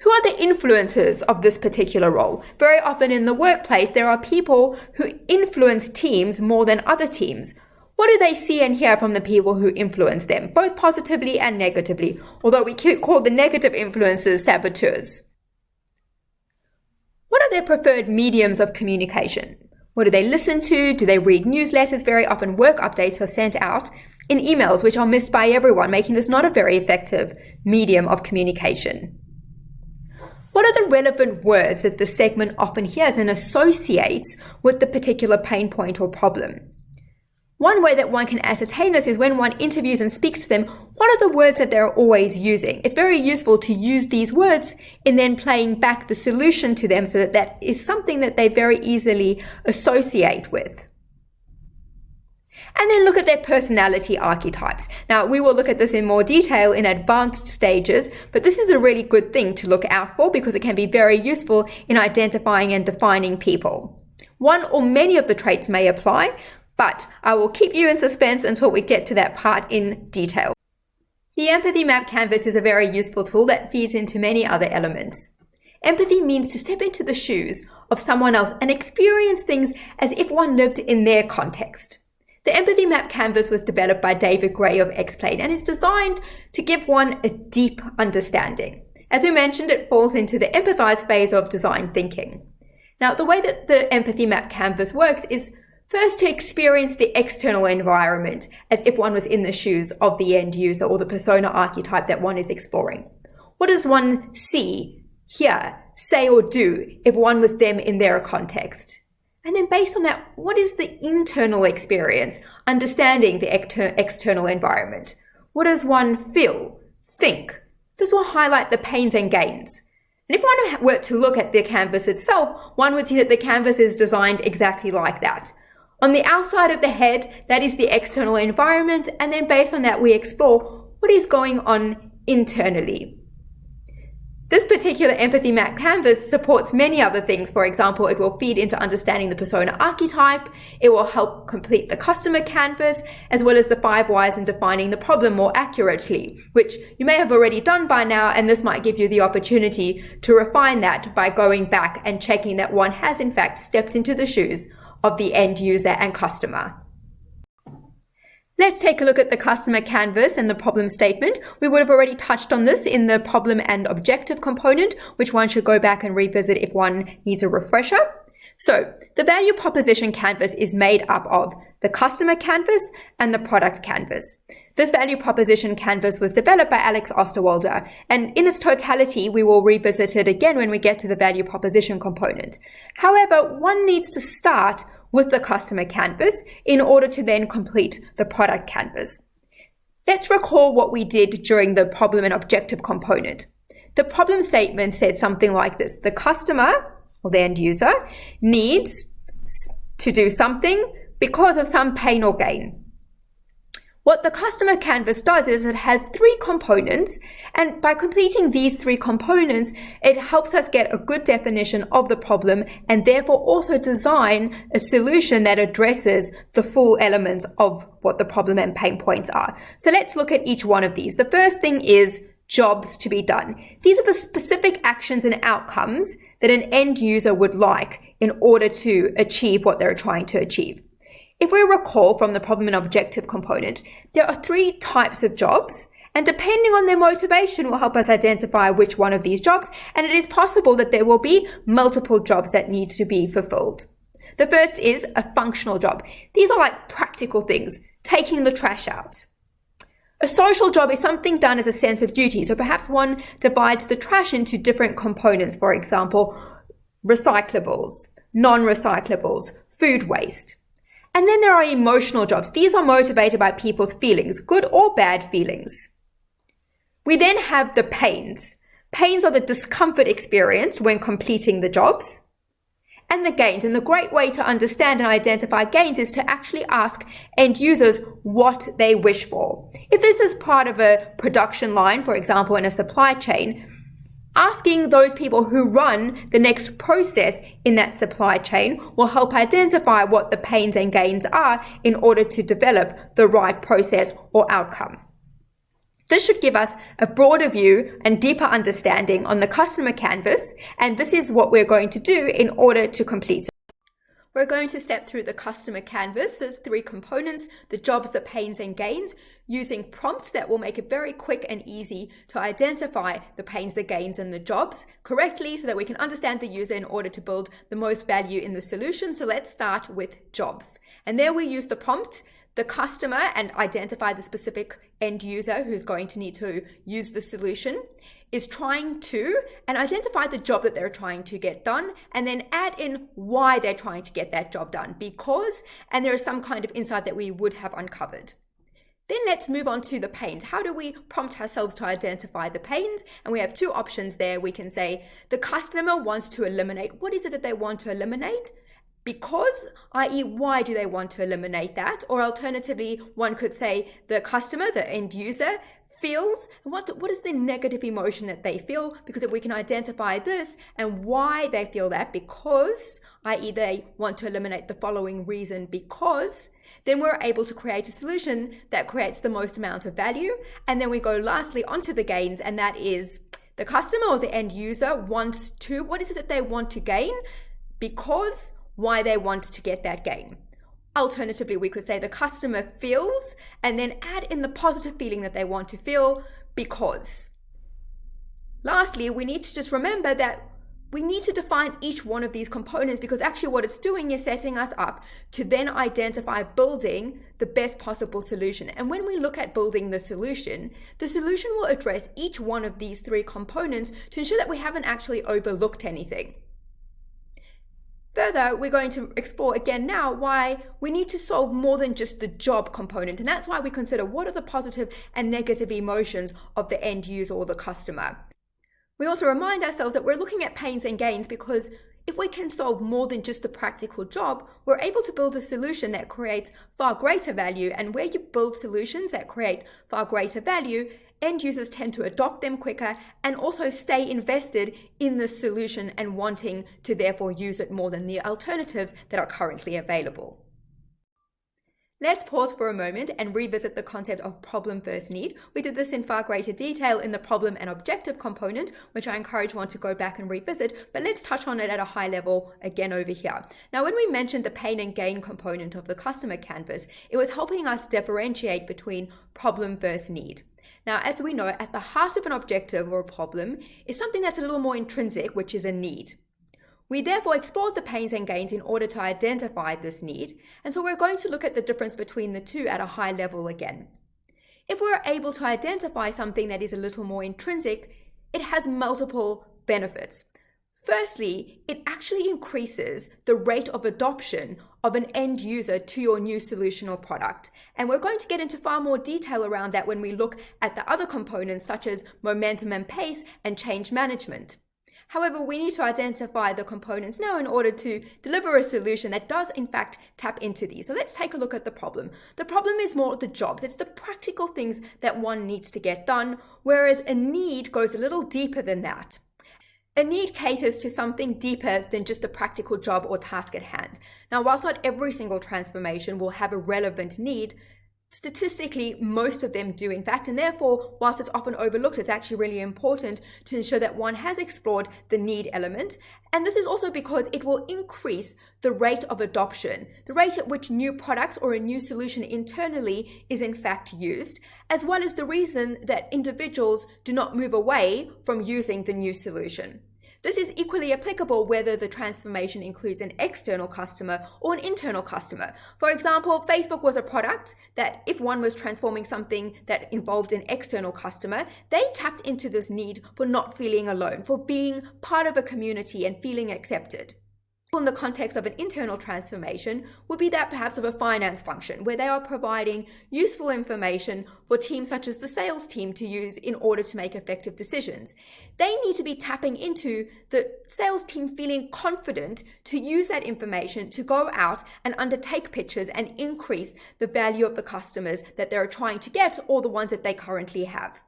[SPEAKER 1] Who are the influencers of this particular role? Very often in the workplace, there are people who influence teams more than other teams. What do they see and hear from the people who influence them, both positively and negatively, although we call the negative influencers saboteurs? What are their preferred mediums of communication? What do they listen to? Do they read newsletters? Very often work updates are sent out, in emails, which are missed by everyone, making this not a very effective medium of communication. What are the relevant words that the segment often hears and associates with the particular pain point or problem? One way that one can ascertain this is when one interviews and speaks to them, what are the words that they're always using? It's very useful to use these words in then playing back the solution to them so that that is something that they very easily associate with. And then look at their personality archetypes. Now, we will look at this in more detail in advanced stages, but this is a really good thing to look out for because it can be very useful in identifying and defining people. One or many of the traits may apply, but I will keep you in suspense until we get to that part in detail. The Empathy Map Canvas is a very useful tool that feeds into many other elements. Empathy means to step into the shoes of someone else and experience things as if one lived in their context. The Empathy Map Canvas was developed by David Gray of Xplane and is designed to give one a deep understanding. As we mentioned, it falls into the empathize phase of design thinking. Now, the way that the Empathy Map Canvas works is first to experience the external environment as if one was in the shoes of the end user or the persona archetype that one is exploring. What does one see, hear, say or do if one was them in their context? And then based on that, what is the internal experience, understanding the external environment? What does one feel, think? This will highlight the pains and gains. And if one were to look at the canvas itself, one would see that the canvas is designed exactly like that. On the outside of the head, that is the external environment, and then based on that, we explore what is going on internally. This particular Empathy Map Canvas supports many other things. For example, it will feed into understanding the persona archetype. It will help complete the customer canvas, as well as the 5 whys in defining the problem more accurately, which you may have already done by now, and this might give you the opportunity to refine that by going back and checking that one has in fact stepped into the shoes of the end user and customer. Let's take a look at the customer canvas and the problem statement. We would have already touched on this in the problem and objective component, which one should go back and revisit if one needs a refresher. So the value proposition canvas is made up of the customer canvas and the product canvas. This value proposition canvas was developed by Alex Osterwalder, and in its totality, we will revisit it again when we get to the value proposition component. However, one needs to start with the customer canvas in order to then complete the product canvas. Let's recall what we did during the problem and objective component. The problem statement said something like this: the customer, or the end user, needs to do something because of some pain or gain. What the customer canvas does is it has 3 components, and by completing these 3 components, it helps us get a good definition of the problem and therefore also design a solution that addresses the full elements of what the problem and pain points are. So let's look at each one of these. The first thing is jobs to be done. These are the specific actions and outcomes that an end user would like in order to achieve what they're trying to achieve. If we recall from the problem and objective component, there are 3 types of jobs, and depending on their motivation will help us identify which one of these jobs, and it is possible that there will be multiple jobs that need to be fulfilled. The first is a functional job. These are like practical things, taking the trash out. A social job is something done as a sense of duty, so perhaps one divides the trash into different components, for example, recyclables, non-recyclables, food waste. And then there are emotional jobs. These are motivated by people's feelings, good or bad feelings. We then have the pains. Pains are the discomfort experienced when completing the jobs. And the gains. And the great way to understand and identify gains is to actually ask end users what they wish for. If this is part of a production line, for example, in a supply chain, asking those people who run the next process in that supply chain will help identify what the pains and gains are in order to develop the right process or outcome. This should give us a broader view and deeper understanding on the customer canvas, and this is what we're going to do in order to complete it. We're going to step through the customer canvas. There's 3 components: the jobs, the pains and gains, using prompts that will make it very quick and easy to identify the pains, the gains, and the jobs correctly so that we can understand the user in order to build the most value in the solution. So let's start with jobs. And there we use the prompt. the customer and identify the specific end user who's going to need to use the solution, is trying to, and identify the job that they're trying to get done, and then add in why they're trying to get that job done, because, and there is some kind of insight that we would have uncovered. Then let's move on to the pains. How do we prompt ourselves to identify the pains? And we have two options there. We can say the customer wants to eliminate. What is it that they want to eliminate? Because, i.e., why do they want to eliminate that? Or alternatively, one could say the customer, the end user, feels, what is the negative emotion that they feel? Because if we can identify this and why they feel that, because, i.e., they want to eliminate the following reason, because, then we're able to create a solution that creates the most amount of value. And then we go lastly onto the gains, and that is the customer or the end user wants to, what is it that they want to gain? Because, why they want to get that gain. Alternatively, we could say the customer feels, and then add in the positive feeling that they want to feel, because. Lastly, we need to just remember that we need to define each one of these components, because actually what it's doing is setting us up to then identify building the best possible solution. And when we look at building the solution will address each one of these three components to ensure that we haven't actually overlooked anything. Further, we're going to explore again now why we need to solve more than just the job component. And that's why we consider what are the positive and negative emotions of the end user or the customer. We also remind ourselves that we're looking at pains and gains because if we can solve more than just the practical job, we're able to build a solution that creates far greater value. And where you build solutions that create far greater value, end users tend to adopt them quicker and also stay invested in the solution and wanting to therefore use it more than the alternatives that are currently available. Let's pause for a moment and revisit the concept of problem versus need. We did this in far greater detail in the problem and objective component, which I encourage one to go back and revisit, but let's touch on it at a high level again over here. Now, when we mentioned the pain and gain component of the customer canvas, it was helping us differentiate between problem versus need. Now, as we know, at the heart of an objective or a problem is something that's a little more intrinsic, which is a need. We therefore explored the pains and gains in order to identify this need, and so we're going to look at the difference between the two at a high level again. If we're able to identify something that is a little more intrinsic, it has multiple benefits. Firstly, it actually increases the rate of adoption of an end user to your new solution or product. And we're going to get into far more detail around that when we look at the other components such as momentum and pace and change management. However, we need to identify the components now in order to deliver a solution that does in fact tap into these. So let's take a look at the problem. The problem is more the jobs. It's the practical things that one needs to get done, whereas a need goes a little deeper than that. A need caters to something deeper than just the practical job or task at hand. Now, whilst not every single transformation will have a relevant need, statistically, most of them do, in fact, and therefore, whilst it's often overlooked, it's actually really important to ensure that one has explored the need element. And this is also because it will increase the rate of adoption, the rate at which new products or a new solution internally is in fact used, as well as the reason that individuals do not move away from using the new solution. This is equally applicable whether the transformation includes an external customer or an internal customer. For example, Facebook was a product that if one was transforming something that involved an external customer, they tapped into this need for not feeling alone, for being part of a community and feeling accepted. In the context of an internal transformation would be that perhaps of a finance function where they are providing useful information for teams such as the sales team to use in order to make effective decisions. They need to be tapping into the sales team feeling confident to use that information to go out and undertake pitches and increase the value of the customers that they're trying to get or the ones that they currently have.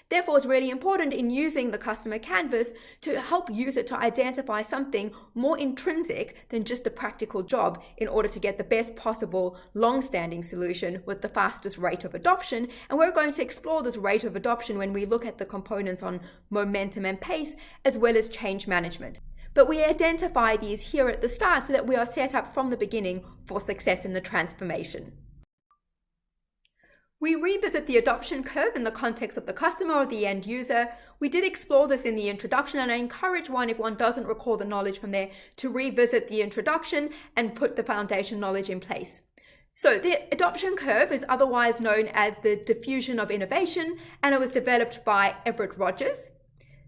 [SPEAKER 1] Therefore, it's really important in using the customer canvas to help use it to identify something more intrinsic than just the practical job in order to get the best possible long-standing solution with the fastest rate of adoption. And we're going to explore this rate of adoption when we look at the components on momentum and pace, as well as change management. But we identify these here at the start so that we are set up from the beginning for success in the transformation. We revisit the adoption curve in the context of the customer or the end user. We did explore this in the introduction, and I encourage one, if one doesn't recall the knowledge from there, to revisit the introduction and put the foundation knowledge in place. So the adoption curve is otherwise known as the diffusion of innovation, and it was developed by Everett Rogers.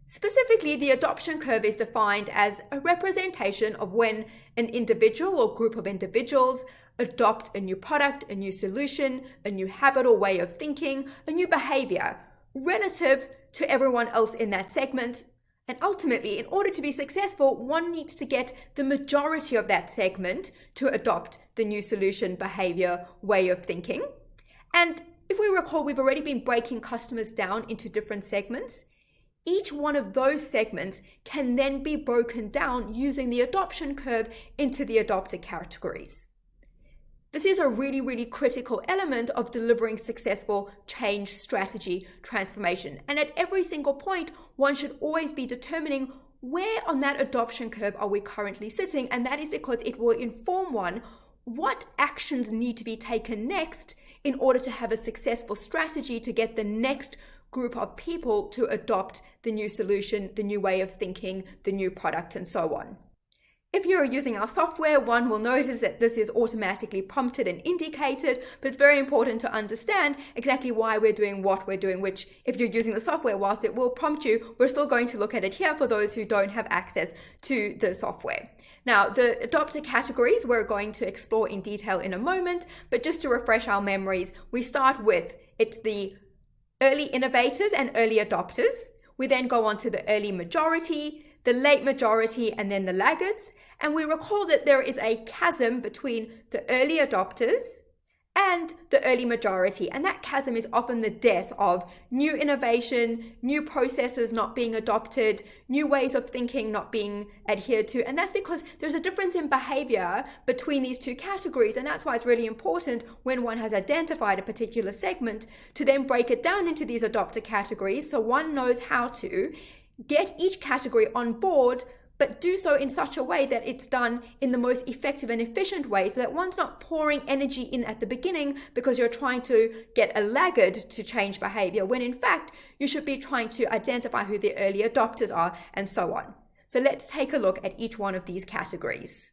[SPEAKER 1] Specifically, the adoption curve is defined as a representation of when an individual or group of individuals adopt a new product, a new solution, a new habit or way of thinking, a new behavior relative to everyone else in that segment. And ultimately, in order to be successful, one needs to get the majority of that segment to adopt the new solution, behavior, way of thinking. And if we recall, we've already been breaking customers down into different segments. Each one of those segments can then be broken down using the adoption curve into the adopter categories. This is a really, really critical element of delivering successful change strategy transformation. And at every single point, one should always be determining where on that adoption curve are we currently sitting. And that is because it will inform one what actions need to be taken next in order to have a successful strategy to get the next group of people to adopt the new solution, the new way of thinking, the new product, and so on. If you're using our software, one will notice that this is automatically prompted and indicated, but it's very important to understand exactly why we're doing what we're doing, which if you're using the software, whilst it will prompt you, we're still going to look at it here for those who don't have access to the software. Now, the adopter categories we're going to explore in detail in a moment, but just to refresh our memories, we start with, it's the early innovators and early adopters. We then go on to the early majority, the late majority, and then the laggards. And we recall that there is a chasm between the early adopters and the early majority. And that chasm is often the death of new innovation, new processes not being adopted, new ways of thinking not being adhered to. And that's because there's a difference in behavior between these two categories. And that's why it's really important when one has identified a particular segment to then break it down into these adopter categories so one knows how to get each category on board, but do so in such a way that it's done in the most effective and efficient way so that one's not pouring energy in at the beginning because you're trying to get a laggard to change behavior, when in fact you should be trying to identify who the early adopters are and so on. So let's take a look at each one of these categories.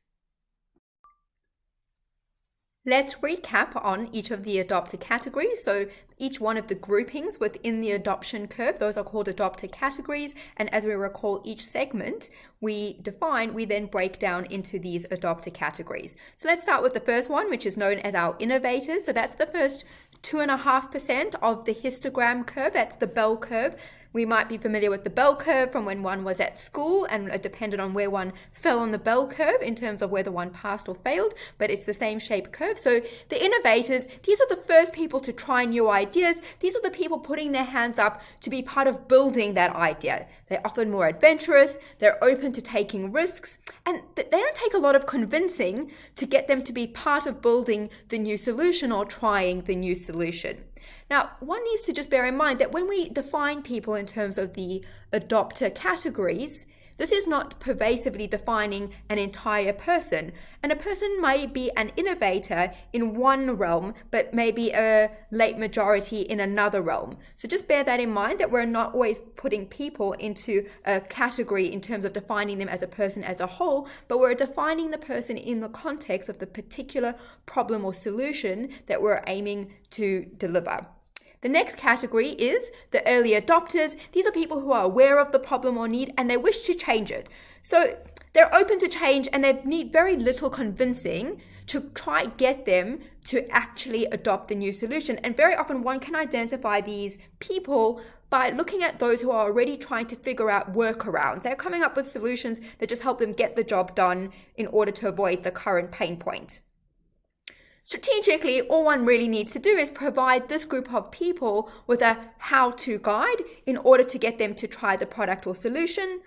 [SPEAKER 1] Let's recap on each of the adopter categories. So each one of the groupings within the adoption curve, those are called adopter categories. And as we recall each segment we then break down into these adopter categories. So let's start with the first one, which is known as our innovators. So that's the first 2.5% of the histogram curve. That's the bell curve. We might be familiar with the bell curve from when one was at school, and it depended on where one fell on the bell curve in terms of whether one passed or failed, but it's the same shape curve. So the innovators, these are the first people to try new ideas. These are the people putting their hands up to be part of building that idea. They're often more adventurous, they're open to taking risks, and they don't take a lot of convincing to get them to be part of building the new solution or trying the new solution. Now, one needs to just bear in mind that when we define people in terms of the adopter categories, this is not pervasively defining an entire person. And a person may be an innovator in one realm, but maybe a late majority in another realm. So just bear that in mind, that we're not always putting people into a category in terms of defining them as a person as a whole, but we're defining the person in the context of the particular problem or solution that we're aiming to deliver. The next category is the early adopters. These are people who are aware of the problem or need and they wish to change it. So they're open to change and they need very little convincing to try get them to actually adopt the new solution. And very often one can identify these people by looking at those who are already trying to figure out workarounds. They're coming up with solutions that just help them get the job done in order to avoid the current pain point. Strategically, all one really needs to do is provide this group of people with a how-to guide in order to get them to try the product or solution.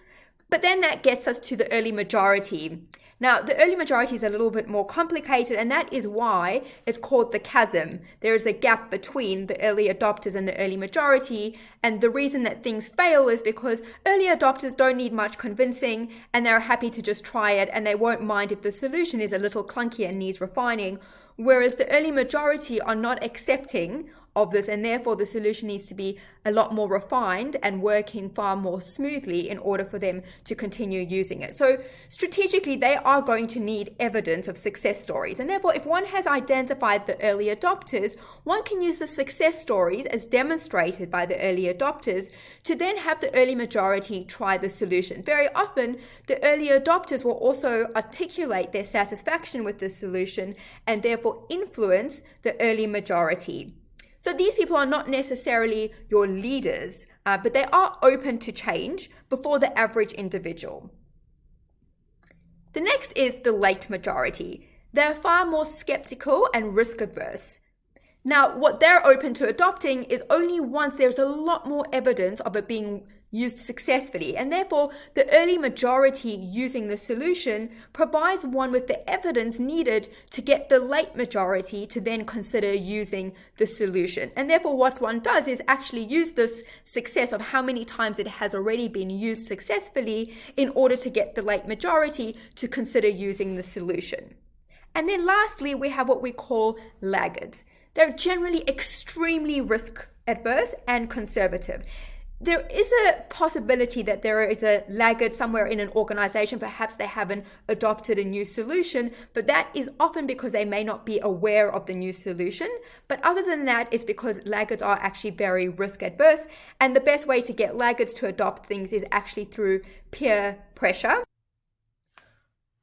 [SPEAKER 1] But then that gets us to the early majority. Now, the early majority is a little bit more complicated, and that is why it's called the chasm. There is a gap between the early adopters and the early majority, and the reason that things fail is because early adopters don't need much convincing, and they're happy to just try it, and they won't mind if the solution is a little clunky and needs refining. Whereas the early majority are not accepting of this, and therefore the solution needs to be a lot more refined and working far more smoothly in order for them to continue using it. So strategically, they are going to need evidence of success stories, and therefore if one has identified the early adopters, one can use the success stories as demonstrated by the early adopters to then have the early majority try the solution. Very often, the early adopters will also articulate their satisfaction with the solution and therefore influence the early majority. So these people are not necessarily your leaders, but they are open to change before the average individual. The next is the late majority. They're far more skeptical and risk averse. Now, what they're open to adopting is only once there's a lot more evidence of it being used successfully, and therefore the early majority using the solution provides one with the evidence needed to get the late majority to then consider using the solution. And therefore what one does is actually use this success of how many times it has already been used successfully in order to get the late majority to consider using the solution. And then lastly, we have what we call laggards. They're generally extremely risk adverse and conservative. There is a possibility that there is a laggard somewhere in an organization. Perhaps they haven't adopted a new solution, but that is often because they may not be aware of the new solution. But other than that, it's because laggards are actually very risk adverse. And the best way to get laggards to adopt things is actually through peer pressure.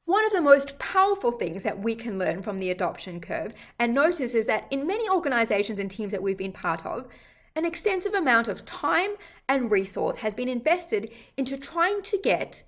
[SPEAKER 1] One of the most powerful things that we can learn from the adoption curve and notice is that in many organizations and teams that we've been part of, an extensive amount of time and resource has been invested into trying to get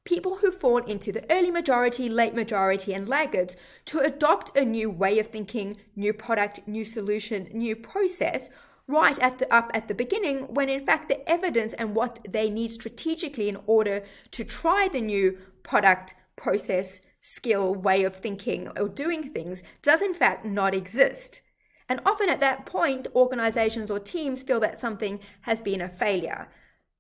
[SPEAKER 1] people who fall into the early majority, late majority, and laggards to adopt a new way of thinking, new product, new solution, new process right at the beginning, when in fact the evidence and what they need strategically in order to try the new product, process, skill, way of thinking or doing things does in fact not exist. And often at that point, organizations or teams feel that something has been a failure.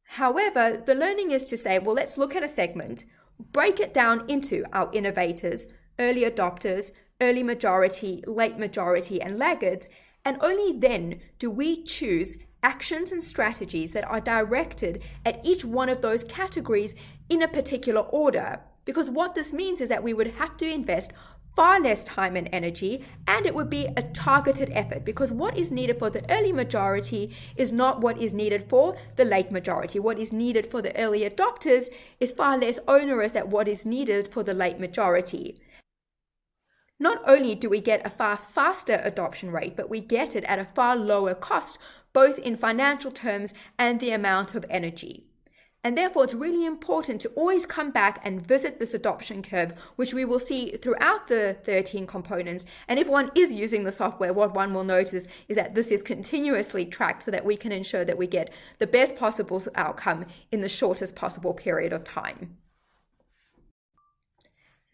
[SPEAKER 1] However, the learning is to say, well, let's look at a segment, break it down into our innovators, early adopters, early majority, late majority, and laggards, and only then do we choose actions and strategies that are directed at each one of those categories in a particular order. Because what this means is that we would have to invest far less time and energy, and it would be a targeted effort, because what is needed for the early majority is not what is needed for the late majority. What is needed for the early adopters is far less onerous than what is needed for the late majority. Not only do we get a far faster adoption rate, but we get it at a far lower cost, both in financial terms and the amount of energy. And therefore, it's really important to always come back and visit this adoption curve, which we will see throughout the 13 components. And if one is using the software, what one will notice is that this is continuously tracked so that we can ensure that we get the best possible outcome in the shortest possible period of time.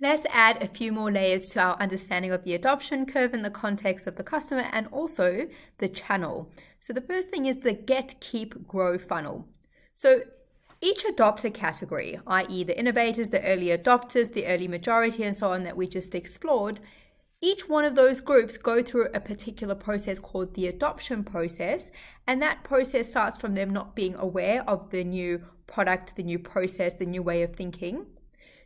[SPEAKER 1] Let's add a few more layers to our understanding of the adoption curve in the context of the customer and also the channel. So the first thing is the get, keep, grow funnel. So each adopter category, i.e. the innovators, the early adopters, the early majority, and so on that we just explored, each one of those groups go through a particular process called the adoption process, and that process starts from them not being aware of the new product, the new process, the new way of thinking,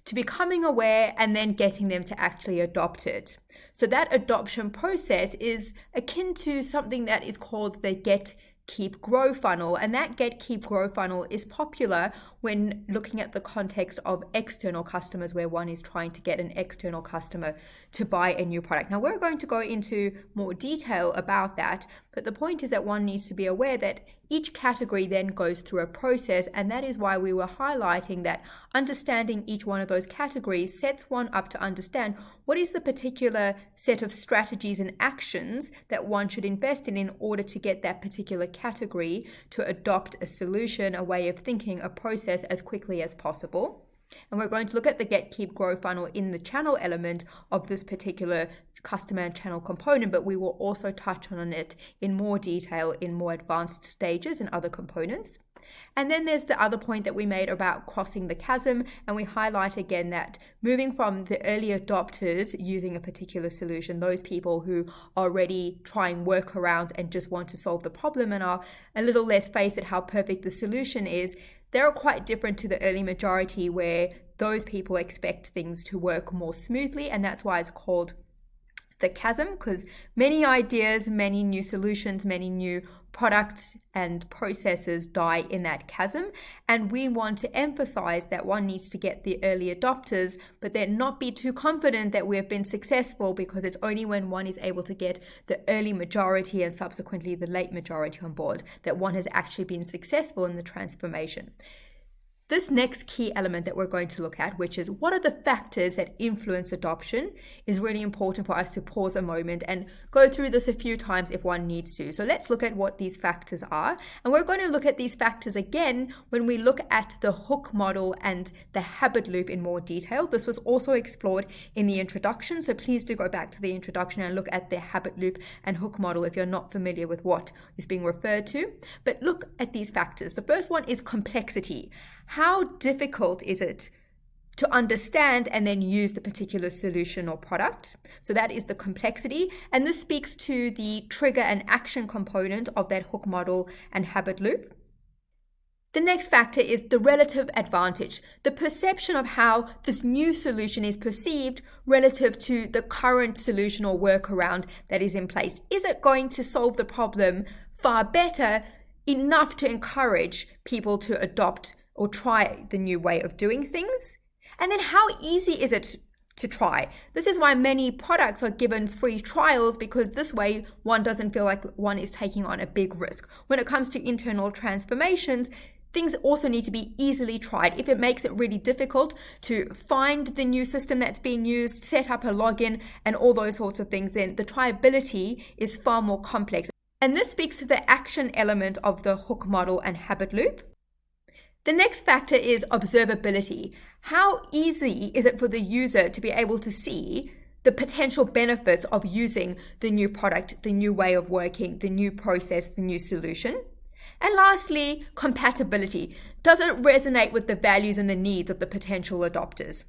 [SPEAKER 1] to becoming aware and then getting them to actually adopt it. So that adoption process is akin to something that is called the get, keep, grow funnel, and that get, keep, grow funnel is popular when looking at the context of external customers, where one is trying to get an external customer to buy a new product. Now, we're going to go into more detail about that, but the point is that one needs to be aware that each category then goes through a process, and that is why we were highlighting that understanding each one of those categories sets one up to understand what is the particular set of strategies and actions that one should invest in order to get that particular category to adopt a solution, a way of thinking, a process as quickly as possible. And we're going to look at the get, keep, grow funnel in the channel element of this particular customer and channel component, but we will also touch on it in more detail in more advanced stages and other components. And then there's the other point that we made about crossing the chasm, and we highlight again that moving from the early adopters using a particular solution, those people who are already trying workarounds and just want to solve the problem and are a little less faced at how perfect the solution is, they're quite different to the early majority where those people expect things to work more smoothly, and that's why it's called the chasm, because many ideas, many new solutions, many new products and processes die in that chasm. And we want to emphasize that one needs to get the early adopters, but then not be too confident that we have been successful, because it's only when one is able to get the early majority and subsequently the late majority on board that one has actually been successful in the transformation. This next key element that we're going to look at, which is what are the factors that influence adoption, is really important for us to pause a moment and go through this a few times if one needs to. So let's look at what these factors are. And we're going to look at these factors again when we look at the hook model and the habit loop in more detail. This was also explored in the introduction, so please do go back to the introduction and look at the habit loop and hook model if you're not familiar with what is being referred to. But look at these factors. The first one is complexity. How difficult is it to understand and then use the particular solution or product? So that is the complexity. And this speaks to the trigger and action component of that hook model and habit loop. The next factor is the relative advantage, the perception of how this new solution is perceived relative to the current solution or workaround that is in place. Is it going to solve the problem far better, enough to encourage people to adopt or try the new way of doing things? And then how easy is it to try? This is why many products are given free trials, because this way one doesn't feel like one is taking on a big risk. When it comes to internal transformations, things also need to be easily tried. If it makes it really difficult to find the new system that's being used, set up a login and all those sorts of things, then the triability is far more complex. And this speaks to the action element of the hook model and habit loop. The next factor is observability. How easy is it for the user to be able to see the potential benefits of using the new product, the new way of working, the new process, the new solution? And lastly, compatibility. Does it resonate with the values and the needs of the potential adopters?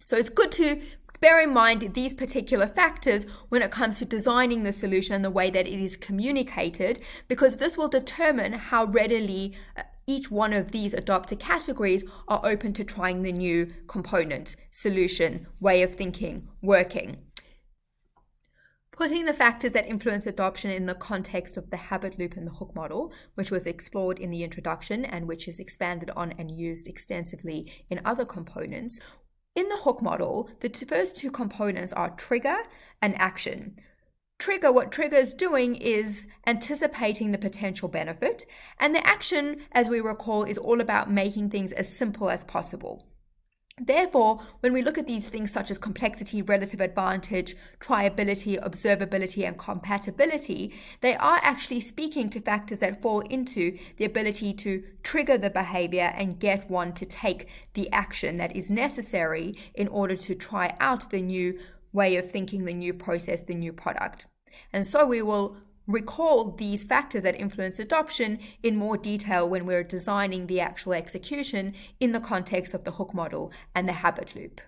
[SPEAKER 1] So it's good to bear in mind these particular factors when it comes to designing the solution and the way that it is communicated, because this will determine how readily each one of these adopter categories are open to trying the new component, solution, way of thinking, working. Putting the factors that influence adoption in the context of the habit loop and the hook model, which was explored in the introduction and which is expanded on and used extensively in other components. In the hook model, the first two components are trigger and action. Trigger, what trigger is doing is anticipating the potential benefit, and the action, as we recall, is all about making things as simple as possible. Therefore, when we look at these things such as complexity, relative advantage, triability, observability, and compatibility, they are actually speaking to factors that fall into the ability to trigger the behavior and get one to take the action that is necessary in order to try out the new way of thinking, the new process, the new product. And so we will recall these factors that influence adoption in more detail when we're designing the actual execution in the context of the hook model and the habit loop.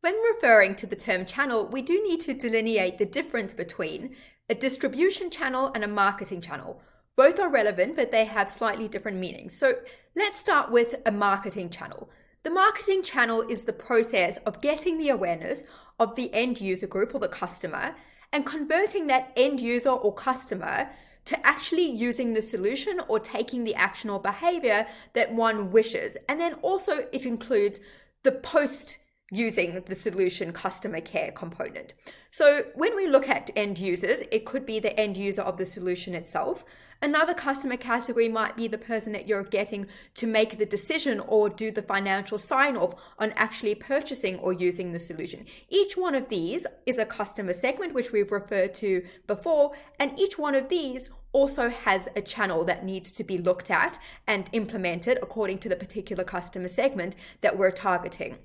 [SPEAKER 1] When referring to the term channel, we do need to delineate the difference between a distribution channel and a marketing channel. Both are relevant, but they have slightly different meanings. So let's start with a marketing channel. The marketing channel is the process of getting the awareness of the end user group or the customer and converting that end user or customer to actually using the solution or taking the action or behavior that one wishes. And then also it includes the post using the solution customer care component. So when we look at end users, it could be the end user of the solution itself. Another customer category might be the person that you're getting to make the decision or do the financial sign-off on actually purchasing or using the solution. Each one of these is a customer segment, which we've referred to before, and each one of these also has a channel that needs to be looked at and implemented according to the particular customer segment that we're targeting.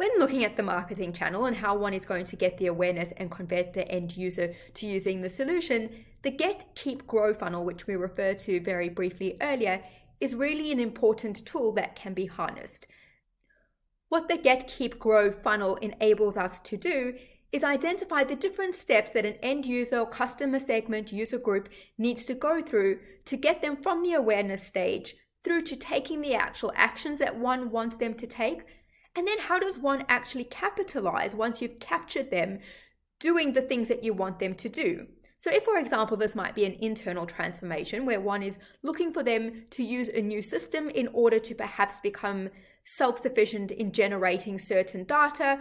[SPEAKER 1] When looking at the marketing channel and how one is going to get the awareness and convert the end user to using the solution, the get, keep, grow funnel, which we referred to very briefly earlier, is really an important tool that can be harnessed. What the get, keep, grow funnel enables us to do is identify the different steps that an end user or customer segment user group needs to go through to get them from the awareness stage through to taking the actual actions that one wants them to take. And then how does one actually capitalize once you've captured them doing the things that you want them to do? So if, for example, this might be an internal transformation where one is looking for them to use a new system in order to perhaps become self-sufficient in generating certain data,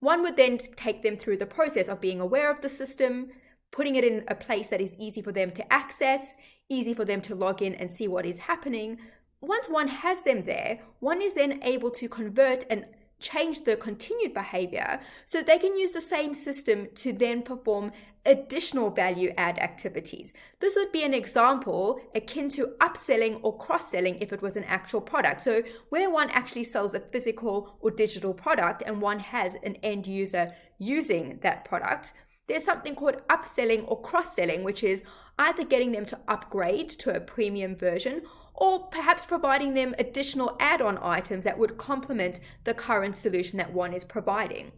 [SPEAKER 1] one would then take them through the process of being aware of the system, putting it in a place that is easy for them to access, easy for them to log in and see what is happening. Once one has them there, one is then able to convert and change the continued behavior so they can use the same system to then perform additional value add activities. This would be an example akin to upselling or cross-selling if it was an actual product. So where one actually sells a physical or digital product and one has an end user using that product, there's something called upselling or cross-selling, which is either getting them to upgrade to a premium version or perhaps providing them additional add-on items that would complement the current solution that one is providing.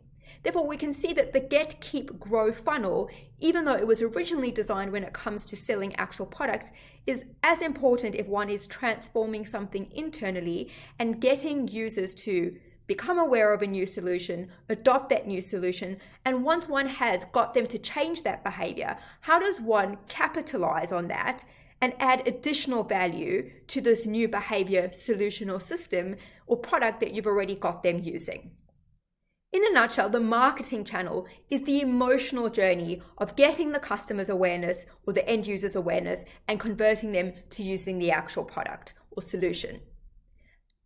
[SPEAKER 1] Therefore, we can see that the get, keep, grow funnel, even though it was originally designed when it comes to selling actual products, is as important if one is transforming something internally and getting users to become aware of a new solution, adopt that new solution, and once one has got them to change that behavior, how does one capitalize on that and add additional value to this new behavior, solution, or system or product that you've already got them using? In a nutshell, the marketing channel is the emotional journey of getting the customer's awareness or the end user's awareness and converting them to using the actual product or solution.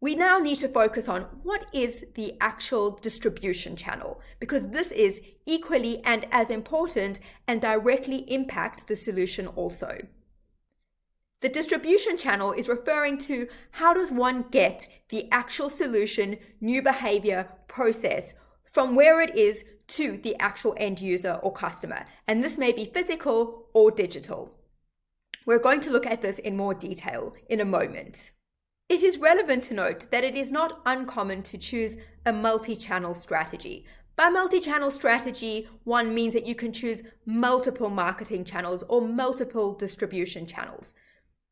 [SPEAKER 1] We now need to focus on what is the actual distribution channel, because this is equally and as important and directly impacts the solution also. The distribution channel is referring to how does one get the actual solution, new behavior, process from where it is to the actual end user or customer. And this may be physical or digital. We're going to look at this in more detail in a moment. It is relevant to note that it is not uncommon to choose a multi-channel strategy. By multi-channel strategy, one means that you can choose multiple marketing channels or multiple distribution channels.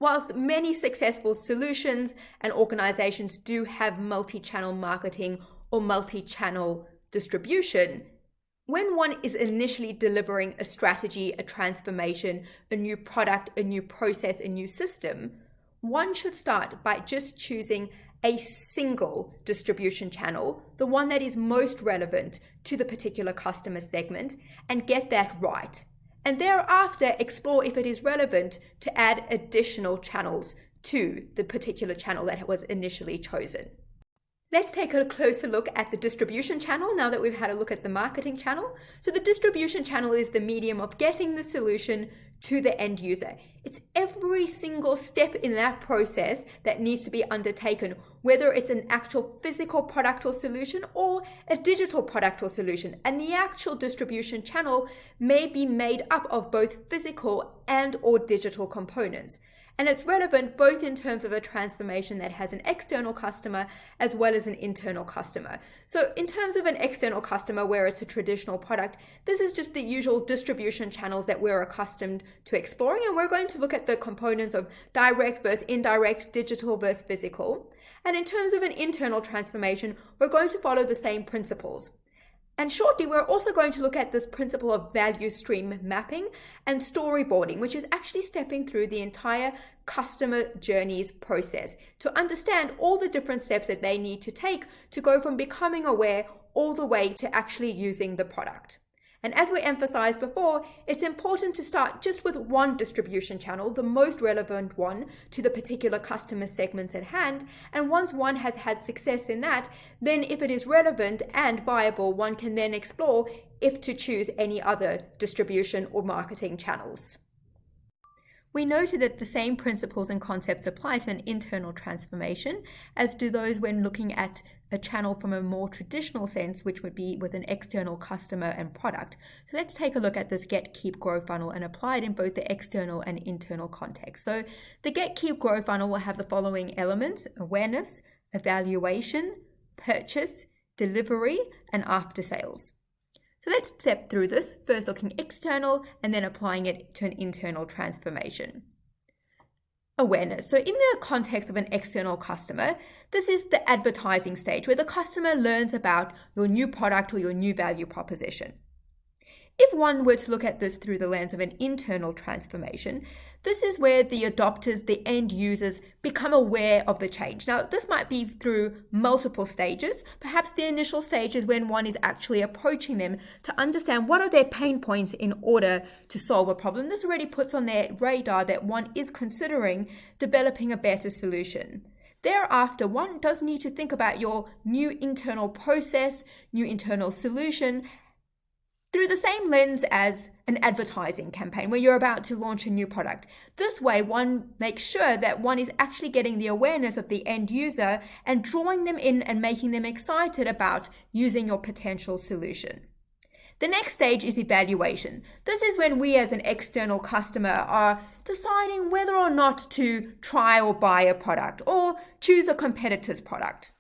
[SPEAKER 1] Whilst many successful solutions and organizations do have multi-channel marketing or multi-channel distribution, when one is initially delivering a strategy, a transformation, a new product, a new process, a new system, one should start by just choosing a single distribution channel, the one that is most relevant to the particular customer segment, and get that right. And thereafter, explore if it is relevant to add additional channels to the particular channel that was initially chosen. Let's take a closer look at the distribution channel now that we've had a look at the marketing channel. So the distribution channel is the medium of getting the solution to the end user. It's every single step in that process that needs to be undertaken, whether it's an actual physical product or solution or a digital product or solution. And the actual distribution channel may be made up of both physical and or digital components. And it's relevant both in terms of a transformation that has an external customer as well as an internal customer. So in terms of an external customer where it's a traditional product, this is just the usual distribution channels that we're accustomed to exploring. And we're going to look at the components of direct versus indirect, digital versus physical. And in terms of an internal transformation, we're going to follow the same principles. And shortly, we're also going to look at this principle of value stream mapping and storyboarding, which is actually stepping through the entire customer journeys process to understand all the different steps that they need to take to go from becoming aware all the way to actually using the product. And as we emphasized before, it's important to start just with one distribution channel, the most relevant one to the particular customer segments at hand. And once one has had success in that, then if it is relevant and viable, one can then explore if to choose any other distribution or marketing channels. We noted that the same principles and concepts apply to an internal transformation as do those when looking at a channel from a more traditional sense, which would be with an external customer and product. So let's take a look at this Get, Keep, Grow funnel and apply it in both the external and internal context. So the Get, Keep, Grow funnel will have the following elements: awareness, evaluation, purchase, delivery, and after sales. So let's step through this, first looking external and then applying it to an internal transformation. Awareness. So in the context of an external customer, this is the advertising stage where the customer learns about your new product or your new value proposition. If one were to look at this through the lens of an internal transformation, this is where the adopters, the end users, become aware of the change. Now, this might be through multiple stages. Perhaps the initial stage is when one is actually approaching them to understand what are their pain points in order to solve a problem. This already puts on their radar that one is considering developing a better solution. Thereafter, one does need to think about your new internal process, new internal solution, through the same lens as an advertising campaign where you're about to launch a new product. This way, one makes sure that one is actually getting the awareness of the end user and drawing them in and making them excited about using your potential solution. The next stage is evaluation. This is when we as an external customer are deciding whether or not to try or buy a product or choose a competitor's product.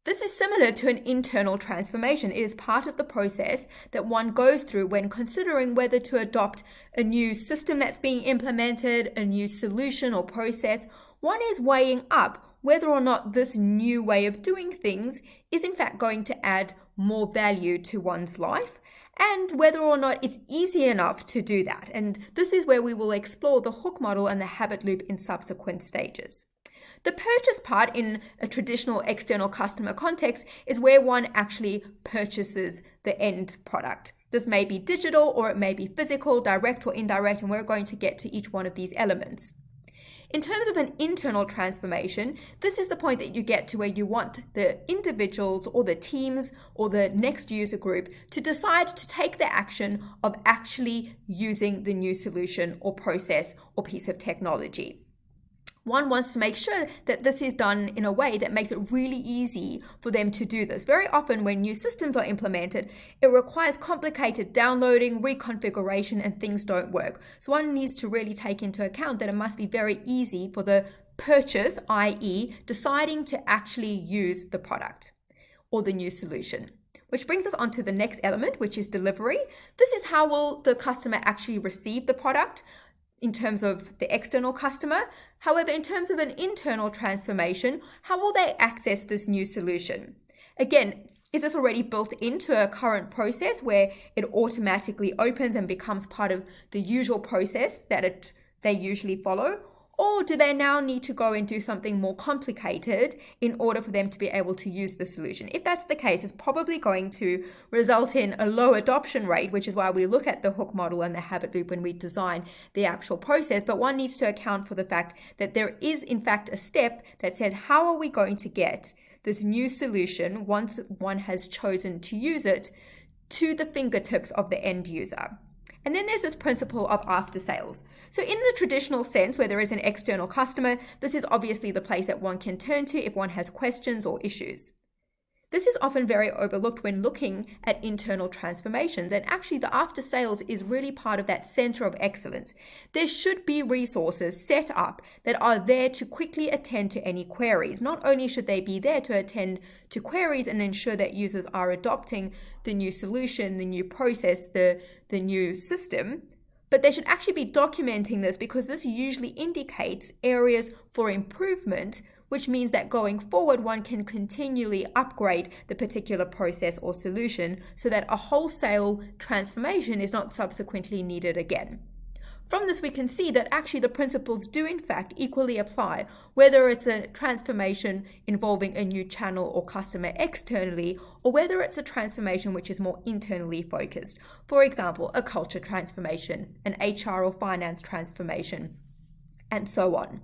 [SPEAKER 1] This is similar to an internal transformation. It is part of the process that one goes through when considering whether to adopt a new system that's being implemented, a new solution or process. One is weighing up whether or not this new way of doing things is in fact going to add more value to one's life, and whether or not it's easy enough to do that. And this is where we will explore the hook model and the habit loop in subsequent stages. The purchase part in a traditional external customer context is where one actually purchases the end product. This may be digital or it may be physical, direct or indirect, and we're going to get to each one of these elements. In terms of an internal transformation, this is the point that you get to where you want the individuals or the teams or the next user group to decide to take the action of actually using the new solution or process or piece of technology. One wants to make sure that this is done in a way that makes it really easy for them to do this. Very often when new systems are implemented, it requires complicated downloading, reconfiguration, and things don't work. So one needs to really take into account that it must be very easy for the purchase, i.e. deciding to actually use the product or the new solution. Which brings us on to the next element, which is delivery. This is how will the customer actually receive the product in terms of the external customer. However, in terms of an internal transformation, how will they access this new solution? Again, is this already built into a current process where it automatically opens and becomes part of the usual process that they usually follow? Or do they now need to go and do something more complicated in order for them to be able to use the solution? If that's the case, it's probably going to result in a low adoption rate, which is why we look at the hook model and the habit loop when we design the actual process. But one needs to account for the fact that there is in fact a step that says, how are we going to get this new solution, once one has chosen to use it, to the fingertips of the end user? And then there's this principle of after sales. So in the traditional sense, where there is an external customer, this is obviously the place that one can turn to if one has questions or issues. This is often very overlooked when looking at internal transformations, and actually the after sales is really part of that center of excellence. There should be resources set up that are there to quickly attend to any queries. Not only should they be there to attend to queries and ensure that users are adopting the new solution, the new process, the new system, but they should actually be documenting this, because this usually indicates areas for improvement, which means that going forward, one can continually upgrade the particular process or solution so that a wholesale transformation is not subsequently needed again. From this, we can see that actually the principles do in fact equally apply, whether it's a transformation involving a new channel or customer externally, or whether it's a transformation which is more internally focused. For example, a culture transformation, an HR or finance transformation, and so on.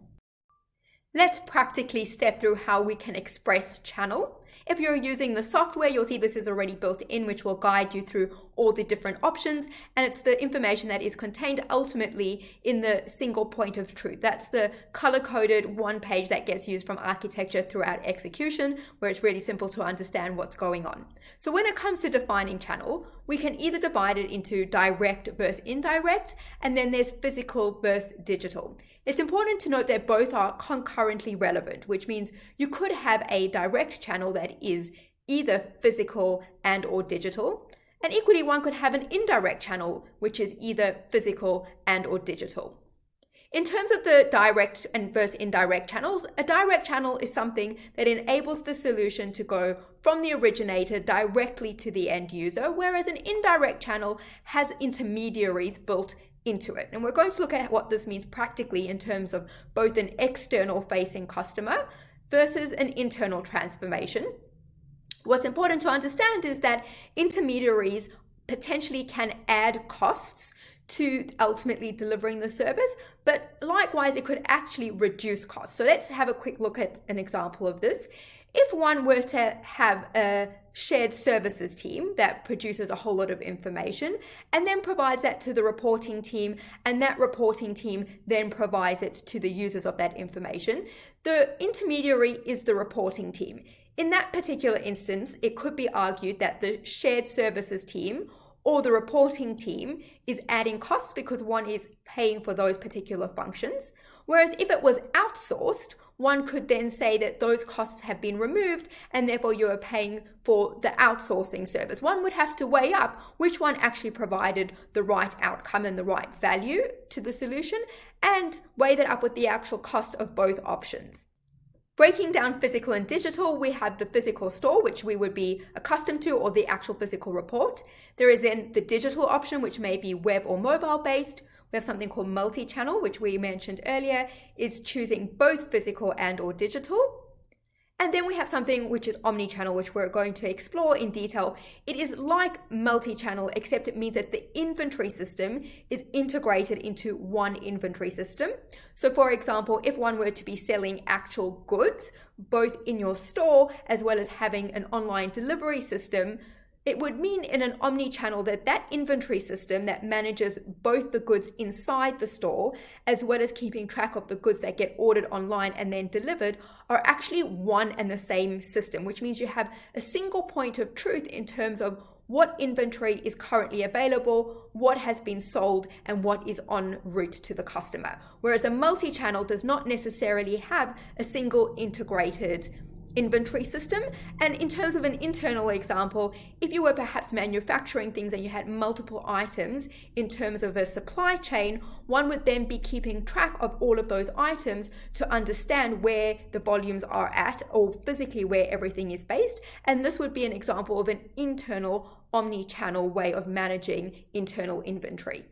[SPEAKER 1] Let's practically step through how we can express channel. If you're using the software, you'll see this is already built in, which will guide you through all the different options. And it's the information that is contained ultimately in the single point of truth. That's the color-coded one page that gets used from architecture throughout execution, where it's really simple to understand what's going on. So when it comes to defining channel, we can either divide it into direct versus indirect, and then there's physical versus digital. It's important to note that both are concurrently relevant, which means you could have a direct channel that is either physical and or digital, and equally one could have an indirect channel which is either physical and or digital. In terms of the direct and versus indirect channels, a direct channel is something that enables the solution to go from the originator directly to the end user, whereas an indirect channel has intermediaries built into it. And we're going to look at what this means practically in terms of both an external facing customer versus an internal transformation. What's important to understand is that intermediaries potentially can add costs to ultimately delivering the service, but likewise it could actually reduce costs. So let's have a quick look at an example of this. If one were to have a shared services team that produces a whole lot of information and then provides that to the reporting team, and that reporting team then provides it to the users of that information, the intermediary is the reporting team. In that particular instance, it could be argued that the shared services team or the reporting team is adding costs because one is paying for those particular functions. Whereas if it was outsourced, one could then say that those costs have been removed and therefore you are paying for the outsourcing service. One would have to weigh up which one actually provided the right outcome and the right value to the solution and weigh that up with the actual cost of both options. Breaking down physical and digital, we have the physical store, which we would be accustomed to, or the actual physical report. There is then the digital option, which may be web or mobile based. We have something called multi-channel, which we mentioned earlier, is choosing both physical and or digital. And then we have something which is omni-channel, which we're going to explore in detail. It is like multi-channel, except it means that the inventory system is integrated into one inventory system. So for example, if one were to be selling actual goods, both in your store, as well as having an online delivery system, it would mean in an omni-channel that that inventory system that manages both the goods inside the store as well as keeping track of the goods that get ordered online and then delivered are actually one and the same system, which means you have a single point of truth in terms of what inventory is currently available, what has been sold, and what is en route to the customer. Whereas a multi-channel does not necessarily have a single integrated inventory system. And in terms of an internal example, if you were perhaps manufacturing things and you had multiple items in terms of a supply chain, one would then be keeping track of all of those items to understand where the volumes are at or physically where everything is based. And this would be an example of an internal omni-channel way of managing internal inventory.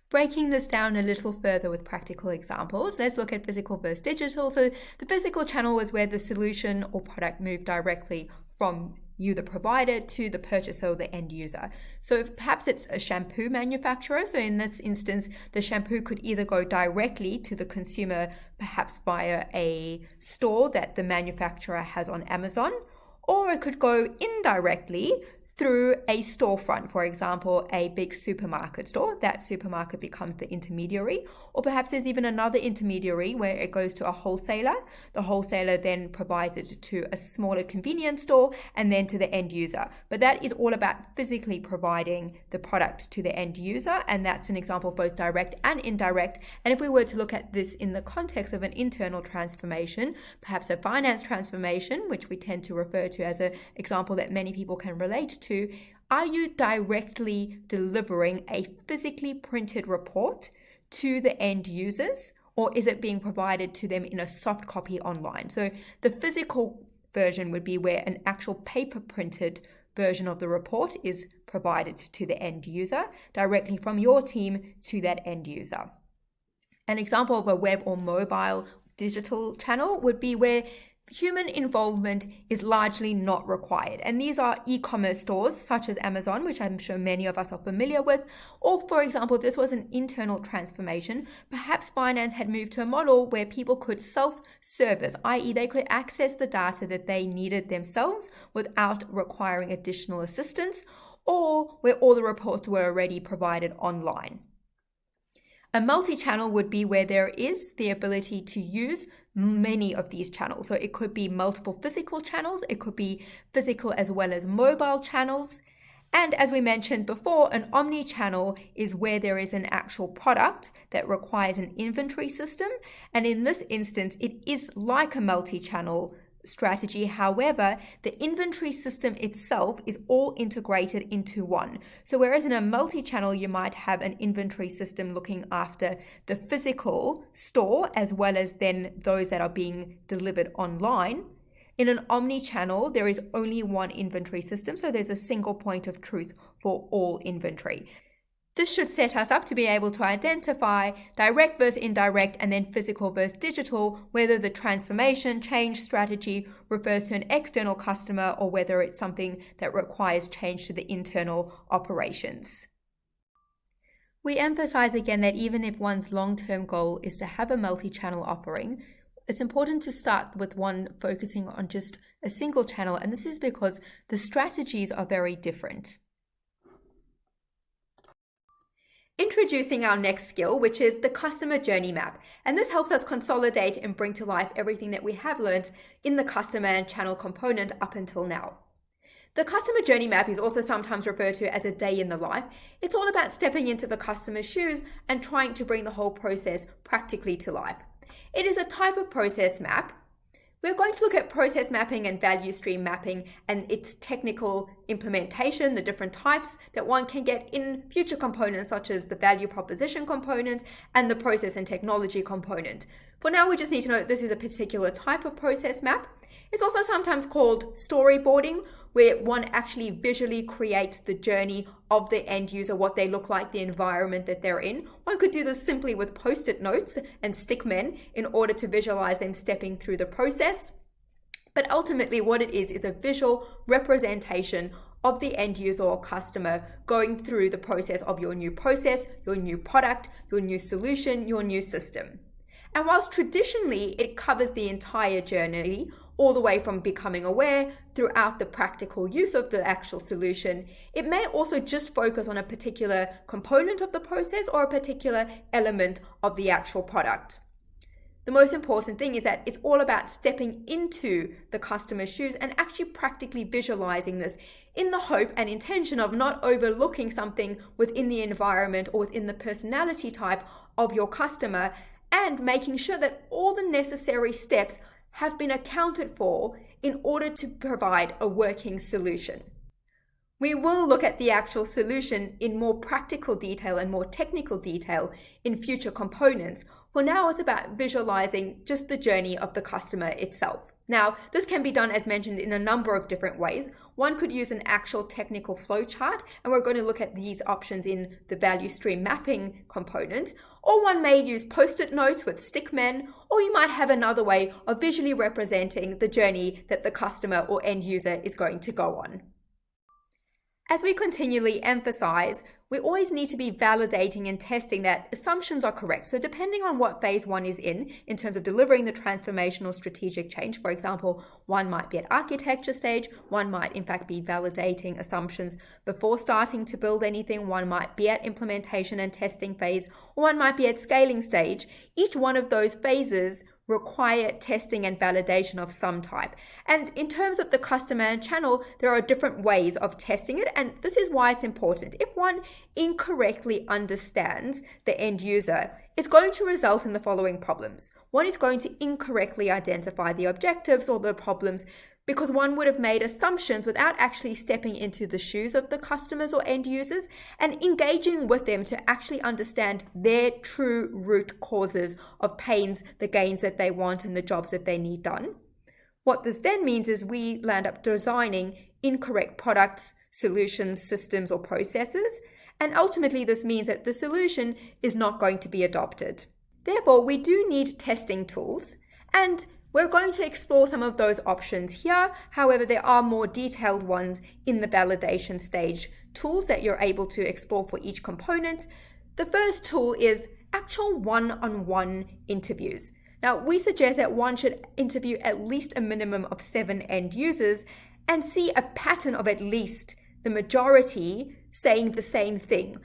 [SPEAKER 1] Breaking this down a little further with practical examples, let's look at physical versus digital. So the physical channel was where the solution or product moved directly from you, the provider, to the purchaser or the end user. So perhaps it's a shampoo manufacturer. So in this instance, the shampoo could either go directly to the consumer, perhaps via a store that the manufacturer has on Amazon, or it could go indirectly through a storefront, for example, a big supermarket store. That supermarket becomes the intermediary, or perhaps there's even another intermediary where it goes to a wholesaler. The wholesaler then provides it to a smaller convenience store and then to the end user. But that is all about physically providing the product to the end user, and that's an example of both direct and indirect. And if we were to look at this in the context of an internal transformation, perhaps a finance transformation, which we tend to refer to as an example that many people can relate to, are you directly delivering a physically printed report to the end users, or is it being provided to them in a soft copy online? So the physical version would be where an actual paper printed version of the report is provided to the end user directly from your team to that end user. An example of a web or mobile digital channel would be where human involvement is largely not required. And these are e-commerce stores such as Amazon, which I'm sure many of us are familiar with. Or, for example, if this was an internal transformation, perhaps finance had moved to a model where people could self-service, i.e. they could access the data that they needed themselves without requiring additional assistance, or where all the reports were already provided online. A multi-channel would be where there is the ability to use many of these channels. So it could be multiple physical channels, it could be physical as well as mobile channels. And as we mentioned before, an omni-channel is where there is an actual product that requires an inventory system. And in this instance, it is like a multi-channel strategy. However, the inventory system itself is all integrated into one. So whereas in a multi-channel, you might have an inventory system looking after the physical store as well as then those that are being delivered online, in an omni-channel, there is only one inventory system. So there's a single point of truth for all inventory. This should set us up to be able to identify direct versus indirect and then physical versus digital, whether the transformation change strategy refers to an external customer or whether it's something that requires change to the internal operations. We emphasize again that even if one's long-term goal is to have a multi-channel offering, it's important to start with one focusing on just a single channel, and this is because the strategies are very different. Introducing our next skill, which is the customer journey map. And this helps us consolidate and bring to life everything that we have learned in the customer and channel component up until now. The customer journey map is also sometimes referred to as a day in the life. It's all about stepping into the customer's shoes and trying to bring the whole process practically to life. It is a type of process map. We're going to look at process mapping and value stream mapping and its technical implementation, the different types that one can get in future components such as the value proposition component and the process and technology component. For now, we just need to know that this is a particular type of process map. It's also sometimes called storyboarding, where one actually visually creates the journey of the end user, what they look like, the environment that they're in. One could do this simply with post-it notes and stickmen in order to visualize them stepping through the process. But ultimately what it is a visual representation of the end user or customer going through the process of your new process, your new product, your new solution, your new system. And whilst traditionally it covers the entire journey, all the way from becoming aware throughout the practical use of the actual solution, it may also just focus on a particular component of the process or a particular element of the actual product. The most important thing is that it's all about stepping into the customer's shoes and actually practically visualizing this in the hope and intention of not overlooking something within the environment or within the personality type of your customer, and making sure that all the necessary steps have been accounted for in order to provide a working solution. We will look at the actual solution in more practical detail and more technical detail in future components. For now, it's about visualizing just the journey of the customer itself. Now, this can be done, as mentioned, in a number of different ways. One could use an actual technical flowchart, and we're going to look at these options in the value stream mapping component. Or one may use post-it notes with stickmen, or you might have another way of visually representing the journey that the customer or end user is going to go on. As we continually emphasize, we always need to be validating and testing that assumptions are correct. So depending on what phase one is in terms of delivering the transformational strategic change, for example, one might be at architecture stage, one might in fact be validating assumptions before starting to build anything, one might be at implementation and testing phase, or one might be at scaling stage. Each one of those phases require testing and validation of some type. And in terms of the customer and channel, there are different ways of testing it, and this is why it's important. If one incorrectly understands the end user, it's going to result in the following problems. One is going to incorrectly identify the objectives or the problems because one would have made assumptions without actually stepping into the shoes of the customers or end users and engaging with them to actually understand their true root causes of pains, the gains that they want, and the jobs that they need done. What this then means is we land up designing incorrect products, solutions, systems, or processes, and ultimately this means that the solution is not going to be adopted. Therefore, we do need testing tools, and We're going to explore some of those options here. However, there are more detailed ones in the validation stage tools that you're able to explore for each component. The first tool is actual one-on-one interviews. Now, we suggest that one should interview at least a minimum of 7 end users and see a pattern of at least the majority saying the same thing.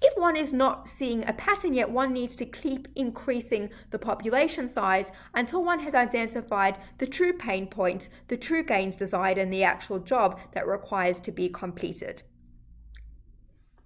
[SPEAKER 1] If one is not seeing a pattern yet, one needs to keep increasing the population size until one has identified the true pain points, the true gains desired, and the actual job that requires to be completed.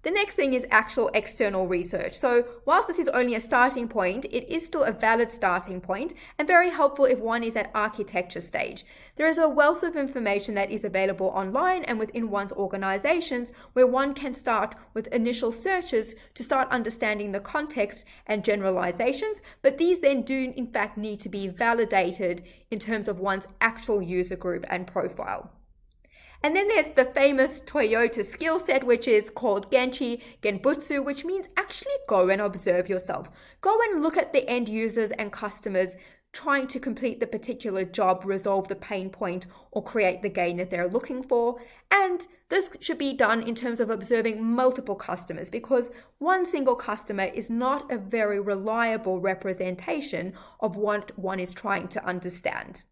[SPEAKER 1] The next thing is actual external research. So whilst this is only a starting point, it is still a valid starting point and very helpful if one is at architecture stage. There is a wealth of information that is available online and within one's organizations where one can start with initial searches to start understanding the context and generalizations, but these then do in fact need to be validated in terms of one's actual user group and profile. And then there's the famous Toyota skill set, which is called Genchi Genbutsu, which means actually go and observe yourself. Go and look at the end users and customers trying to complete the particular job, resolve the pain point, or create the gain that they're looking for. And this should be done in terms of observing multiple customers, because one single customer is not a very reliable representation of what one is trying to understand.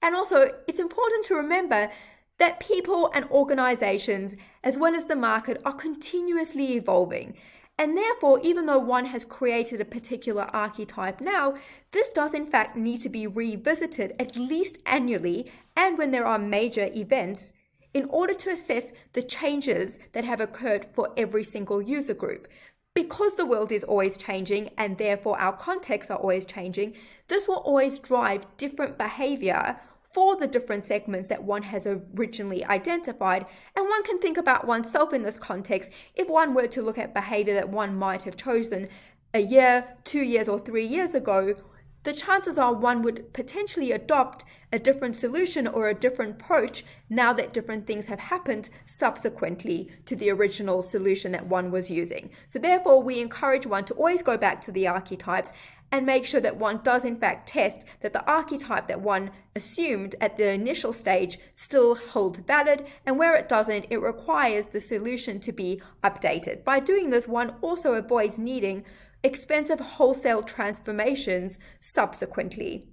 [SPEAKER 1] And also, it's important to remember that people and organizations, as well as the market, are continuously evolving. And therefore, even though one has created a particular archetype now, this does in fact need to be revisited at least annually and when there are major events in order to assess the changes that have occurred for every single user group. Because the world is always changing and therefore our contexts are always changing, this will always drive different behavior for the different segments that one has originally identified. And one can think about oneself in this context. If one were to look at behavior that one might have chosen a year, 2 years, or 3 years ago, the chances are one would potentially adopt a different solution or a different approach now that different things have happened subsequently to the original solution that one was using. So therefore, we encourage one to always go back to the archetypes and make sure that one does in fact test that the archetype that one assumed at the initial stage still holds valid, and where it doesn't, it requires the solution to be updated. By doing this, one also avoids needing expensive wholesale transformations subsequently.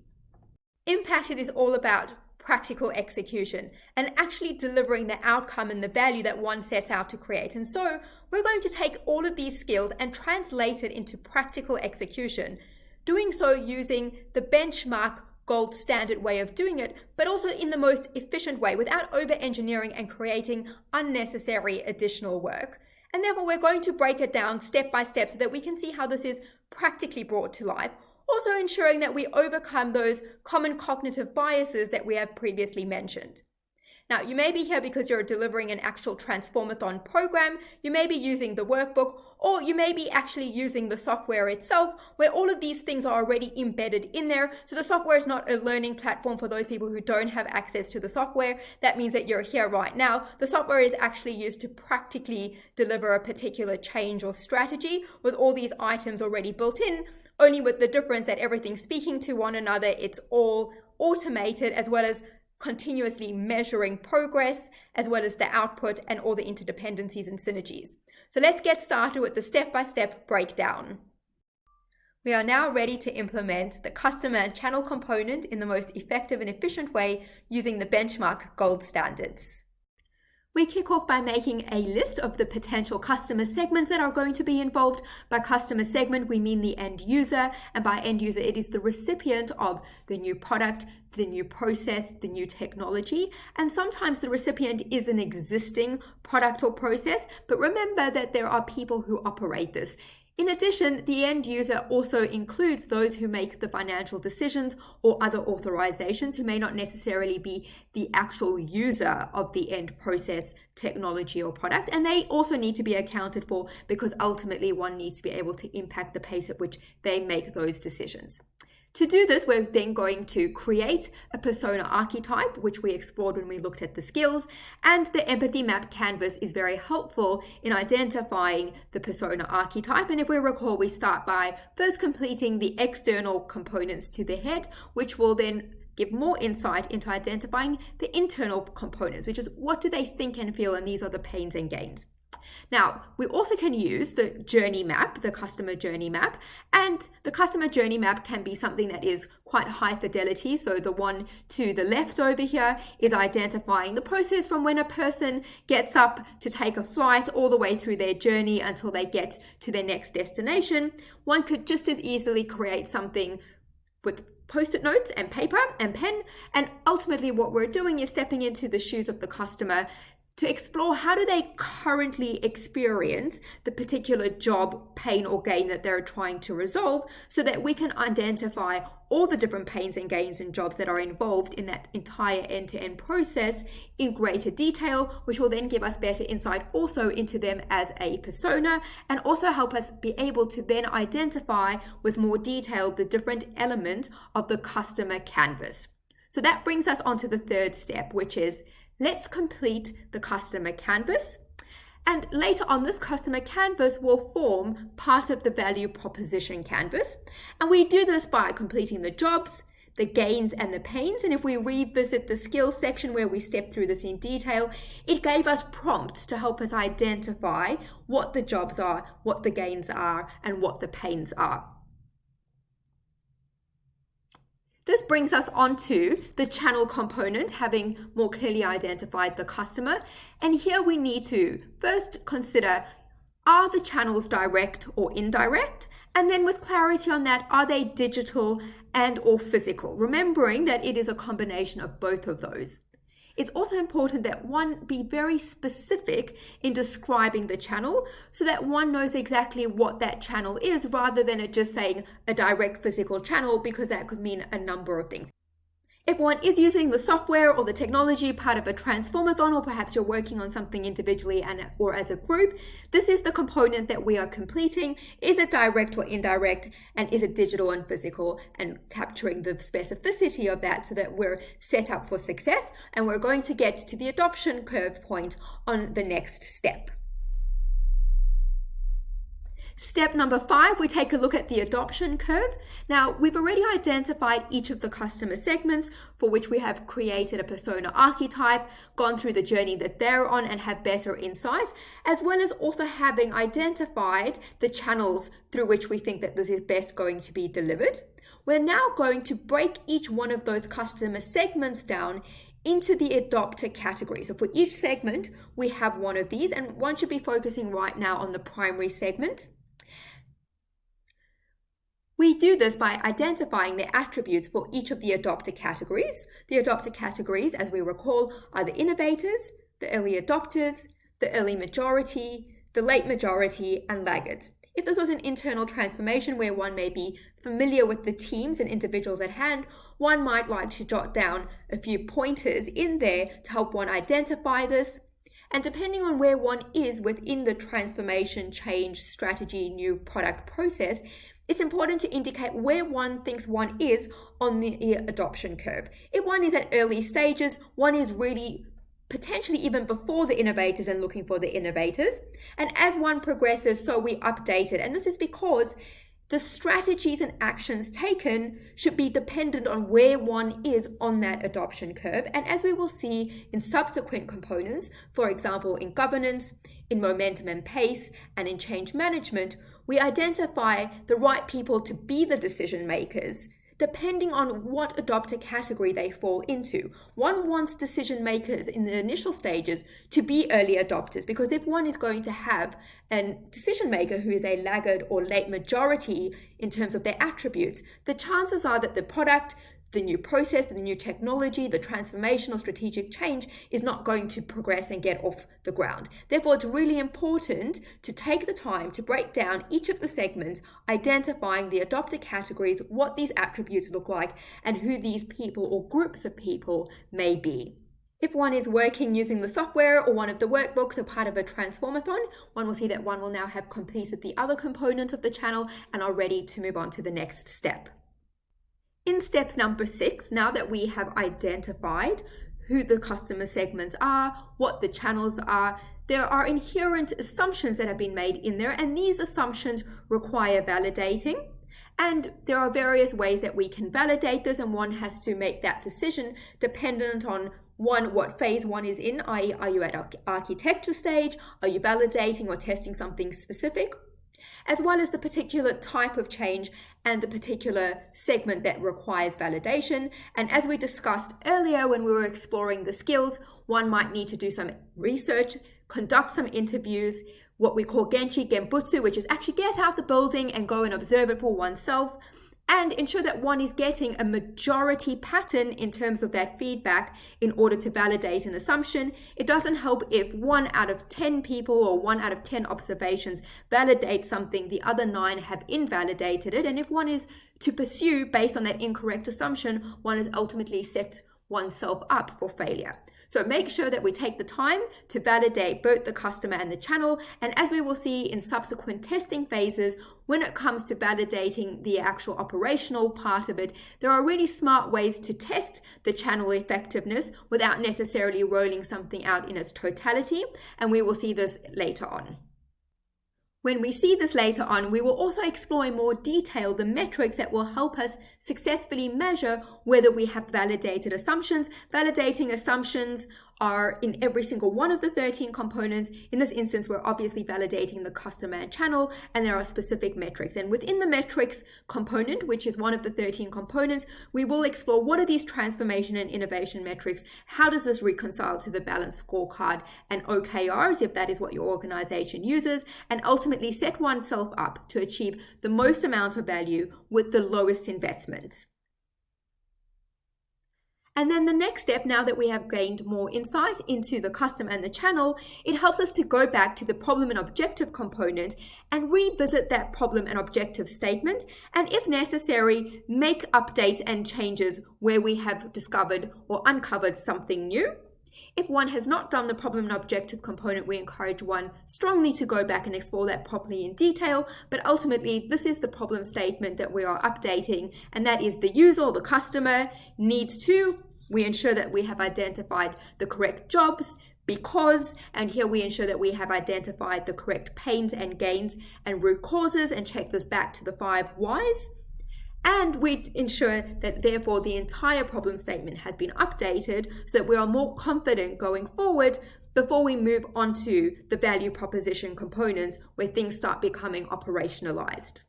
[SPEAKER 1] Impakt It is all about practical execution and actually delivering the outcome and the value that one sets out to create. And so we're going to take all of these skills and translate it into practical execution, doing so using the benchmark gold standard way of doing it, but also in the most efficient way without over-engineering and creating unnecessary additional work. And therefore, we're going to break it down step by step so that we can see how this is practically brought to life, also ensuring that we overcome those common cognitive biases that we have previously mentioned. Now, you may be here because you're delivering an actual transformathon program, you may be using the workbook, or you may be actually using the software itself, where all of these things are already embedded in there. So the software is not a learning platform for those people who don't have access to the software. That means that you're here right now. The software is actually used to practically deliver a particular change or strategy with all these items already built in, only with the difference that everything's speaking to one another. It's all automated, as well as continuously measuring progress, as well as the output and all the interdependencies and synergies. So let's get started with the step-by-step breakdown. We are now ready to implement the customer and channel component in the most effective and efficient way using the benchmark gold standards. We kick off by making a list of the potential customer segments that are going to be involved. By customer segment, we mean the end user, and by end user, it is the recipient of the new product, the new process, the new technology. And sometimes the recipient is an existing product or process, but remember that there are people who operate this. In addition, the end user also includes those who make the financial decisions or other authorizations who may not necessarily be the actual user of the end process, technology, or product. And they also need to be accounted for because ultimately one needs to be able to impact the pace at which they make those decisions. To do this, we're then going to create a persona archetype, which we explored when we looked at the skills, and the empathy map canvas is very helpful in identifying the persona archetype. And if we recall, we start by first completing the external components to the head, which will then give more insight into identifying the internal components, which is what do they think and feel, and these are the pains and gains. Now, we also can use the journey map, the customer journey map, and the customer journey map can be something that is quite high fidelity. So the one to the left over here is identifying the process from when a person gets up to take a flight all the way through their journey until they get to their next destination. One could just as easily create something with post-it notes and paper and pen, and ultimately what we're doing is stepping into the shoes of the customer to explore how do they currently experience the particular job, pain or gain that they're trying to resolve, so that we can identify all the different pains and gains and jobs that are involved in that entire end-to-end process in greater detail, which will then give us better insight also into them as a persona, and also help us be able to then identify with more detail the different elements of the customer canvas. So that brings us on to the third step, which is let's complete the customer canvas. And later on, this customer canvas will form part of the value proposition canvas. And we do this by completing the jobs, the gains and the pains. And if we revisit the skills section where we step through this in detail, it gave us prompts to help us identify what the jobs are, what the gains are, and what the pains are. This brings us onto the channel component, having more clearly identified the customer. And here we need to first consider, are the channels direct or indirect? And then with clarity on that, are they digital and or physical? Remembering that it is a combination of both of those. It's also important that one be very specific in describing the channel so that one knows exactly what that channel is, rather than it just saying a direct physical channel, because that could mean a number of things. If one is using the software or the technology part of a transformathon, or perhaps you're working on something individually or as a group, this is the component that we are completing. Is it direct or indirect? And is it digital and physical? And capturing the specificity of that so that we're set up for success. And we're going to get to the adoption curve point on the next step. Step number 5, we take a look at the adoption curve. Now, we've already identified each of the customer segments for which we have created a persona archetype, gone through the journey that they're on and have better insight, as well as also having identified the channels through which we think that this is best going to be delivered. We're now going to break each one of those customer segments down into the adopter category. So for each segment, we have one of these, and one should be focusing right now on the primary segment. We do this by identifying the attributes for each of the adopter categories. The adopter categories, as we recall, are the innovators, the early adopters, the early majority, the late majority, and laggards. If this was an internal transformation where one may be familiar with the teams and individuals at hand, one might like to jot down a few pointers in there to help one identify this. And depending on where one is within the transformation, change, strategy, new product process, it's important to indicate where one thinks one is on the adoption curve. If one is at early stages, one is really potentially even before the innovators and looking for the innovators. And as one progresses, so we update it. And this is because the strategies and actions taken should be dependent on where one is on that adoption curve. And as we will see in subsequent components, for example, in governance, in momentum and pace, and in change management, we identify the right people to be the decision makers, depending on what adopter category they fall into. One wants decision makers in the initial stages to be early adopters, because if one is going to have a decision maker who is a laggard or late majority in terms of their attributes, the chances are that the product, the new process, the new technology, the transformational strategic change is not going to progress and get off the ground. Therefore, it's really important to take the time to break down each of the segments, identifying the adopter categories, what these attributes look like, and who these people or groups of people may be. If one is working using the software or one of the workbooks or part of a transformathon, one will see that one will now have completed the other component of the channel and are ready to move on to the next step. In steps number 6, now that we have identified who the customer segments are, what the channels are, there are inherent assumptions that have been made in there, and these assumptions require validating. And there are various ways that we can validate this, and one has to make that decision dependent on one, what phase one is in, i.e. are you at architecture stage, are you validating or testing something specific, as well as the particular type of change and the particular segment that requires validation. And as we discussed earlier when we were exploring the skills, one might need to do some research, conduct some interviews, what we call genchi genbutsu, which is actually get out the building and go and observe it for oneself, and ensure that one is getting a majority pattern in terms of that feedback in order to validate an assumption. It doesn't help if 1 out of 10 people or 1 out of 10 observations validate something, the other 9 have invalidated it. And if one is to pursue based on that incorrect assumption, one has ultimately set oneself up for failure. So make sure that we take the time to validate both the customer and the channel. And as we will see in subsequent testing phases, when it comes to validating the actual operational part of it, there are really smart ways to test the channel effectiveness without necessarily rolling something out in its totality. And we will see this later on. When we see this later on, we will also explore in more detail the metrics that will help us successfully measure whether we have validated assumptions. Validating assumptions are in every single one of the 13 components. In this instance, we're obviously validating the customer and channel, and there are specific metrics. And within the metrics component, which is one of the 13 components, we will explore what are these transformation and innovation metrics, how does this reconcile to the balanced scorecard and OKRs, if that is what your organization uses, and ultimately set oneself up to achieve the most amount of value with the lowest investment. And then the next step, now that we have gained more insight into the customer and the channel, it helps us to go back to the problem and objective component and revisit that problem and objective statement, and if necessary, make updates and changes where we have discovered or uncovered something new. If one has not done the problem and objective component, we encourage one strongly to go back and explore that properly in detail. But ultimately, this is the problem statement that we are updating, and that is the user or the customer needs to. We ensure that we have identified the correct jobs because, and here we ensure that we have identified the correct pains and gains and root causes and check this back to the 5 whys. And we ensure that therefore the entire problem statement has been updated so that we are more confident going forward before we move on to the value proposition components where things start becoming operationalized.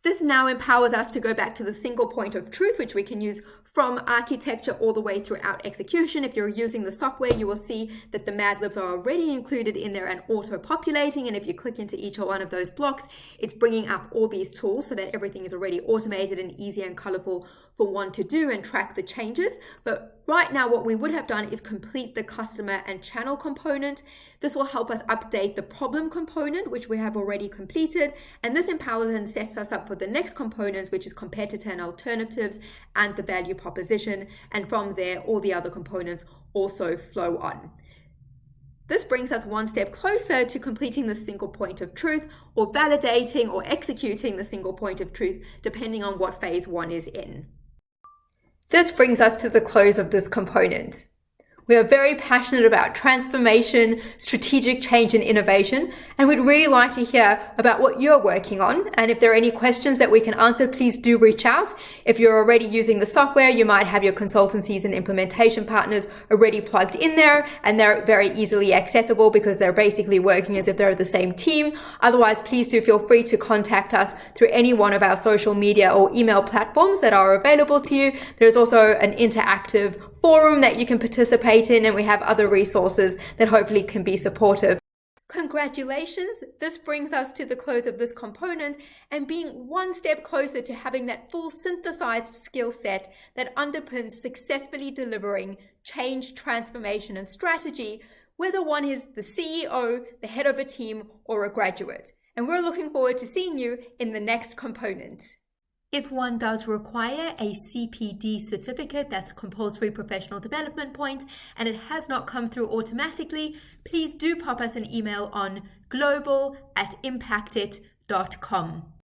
[SPEAKER 1] This now empowers us to go back to the single point of truth, which we can use from architecture all the way throughout execution. If you're using the software, you will see that the Mad Libs are already included in there and auto-populating. And if you click into each one of those blocks, it's bringing up all these tools so that everything is already automated and easy and colorful for one to do and track the changes. But right now, what we would have done is complete the customer and channel component. This will help us update the problem component, which we have already completed. And this empowers and sets us up for the next components, which is competitor and alternatives and the value proposition. And from there, all the other components also flow on. This brings us one step closer to completing the single point of truth, or validating or executing the single point of truth, depending on what phase one is in. This brings us to the close of this component. We are very passionate about transformation, strategic change and innovation, and we'd really like to hear about what you're working on. And if there are any questions that we can answer, please do reach out. If you're already using the software, you might have your consultancies and implementation partners already plugged in there, and they're very easily accessible because they're basically working as if they're the same team. Otherwise, please do feel free to contact us through any one of our social media or email platforms that are available to you. There's also an interactive forum that you can participate in, and we have other resources that hopefully can be supportive. Congratulations! This brings us to the close of this component and being one step closer to having that full synthesized skill set that underpins successfully delivering change, transformation, and strategy, whether one is the CEO, the head of a team, or a graduate. And we're looking forward to seeing you in the next component. If one does require a CPD certificate, that's a compulsory professional development point, and it has not come through automatically, please do pop us an email on global@impaktit.com.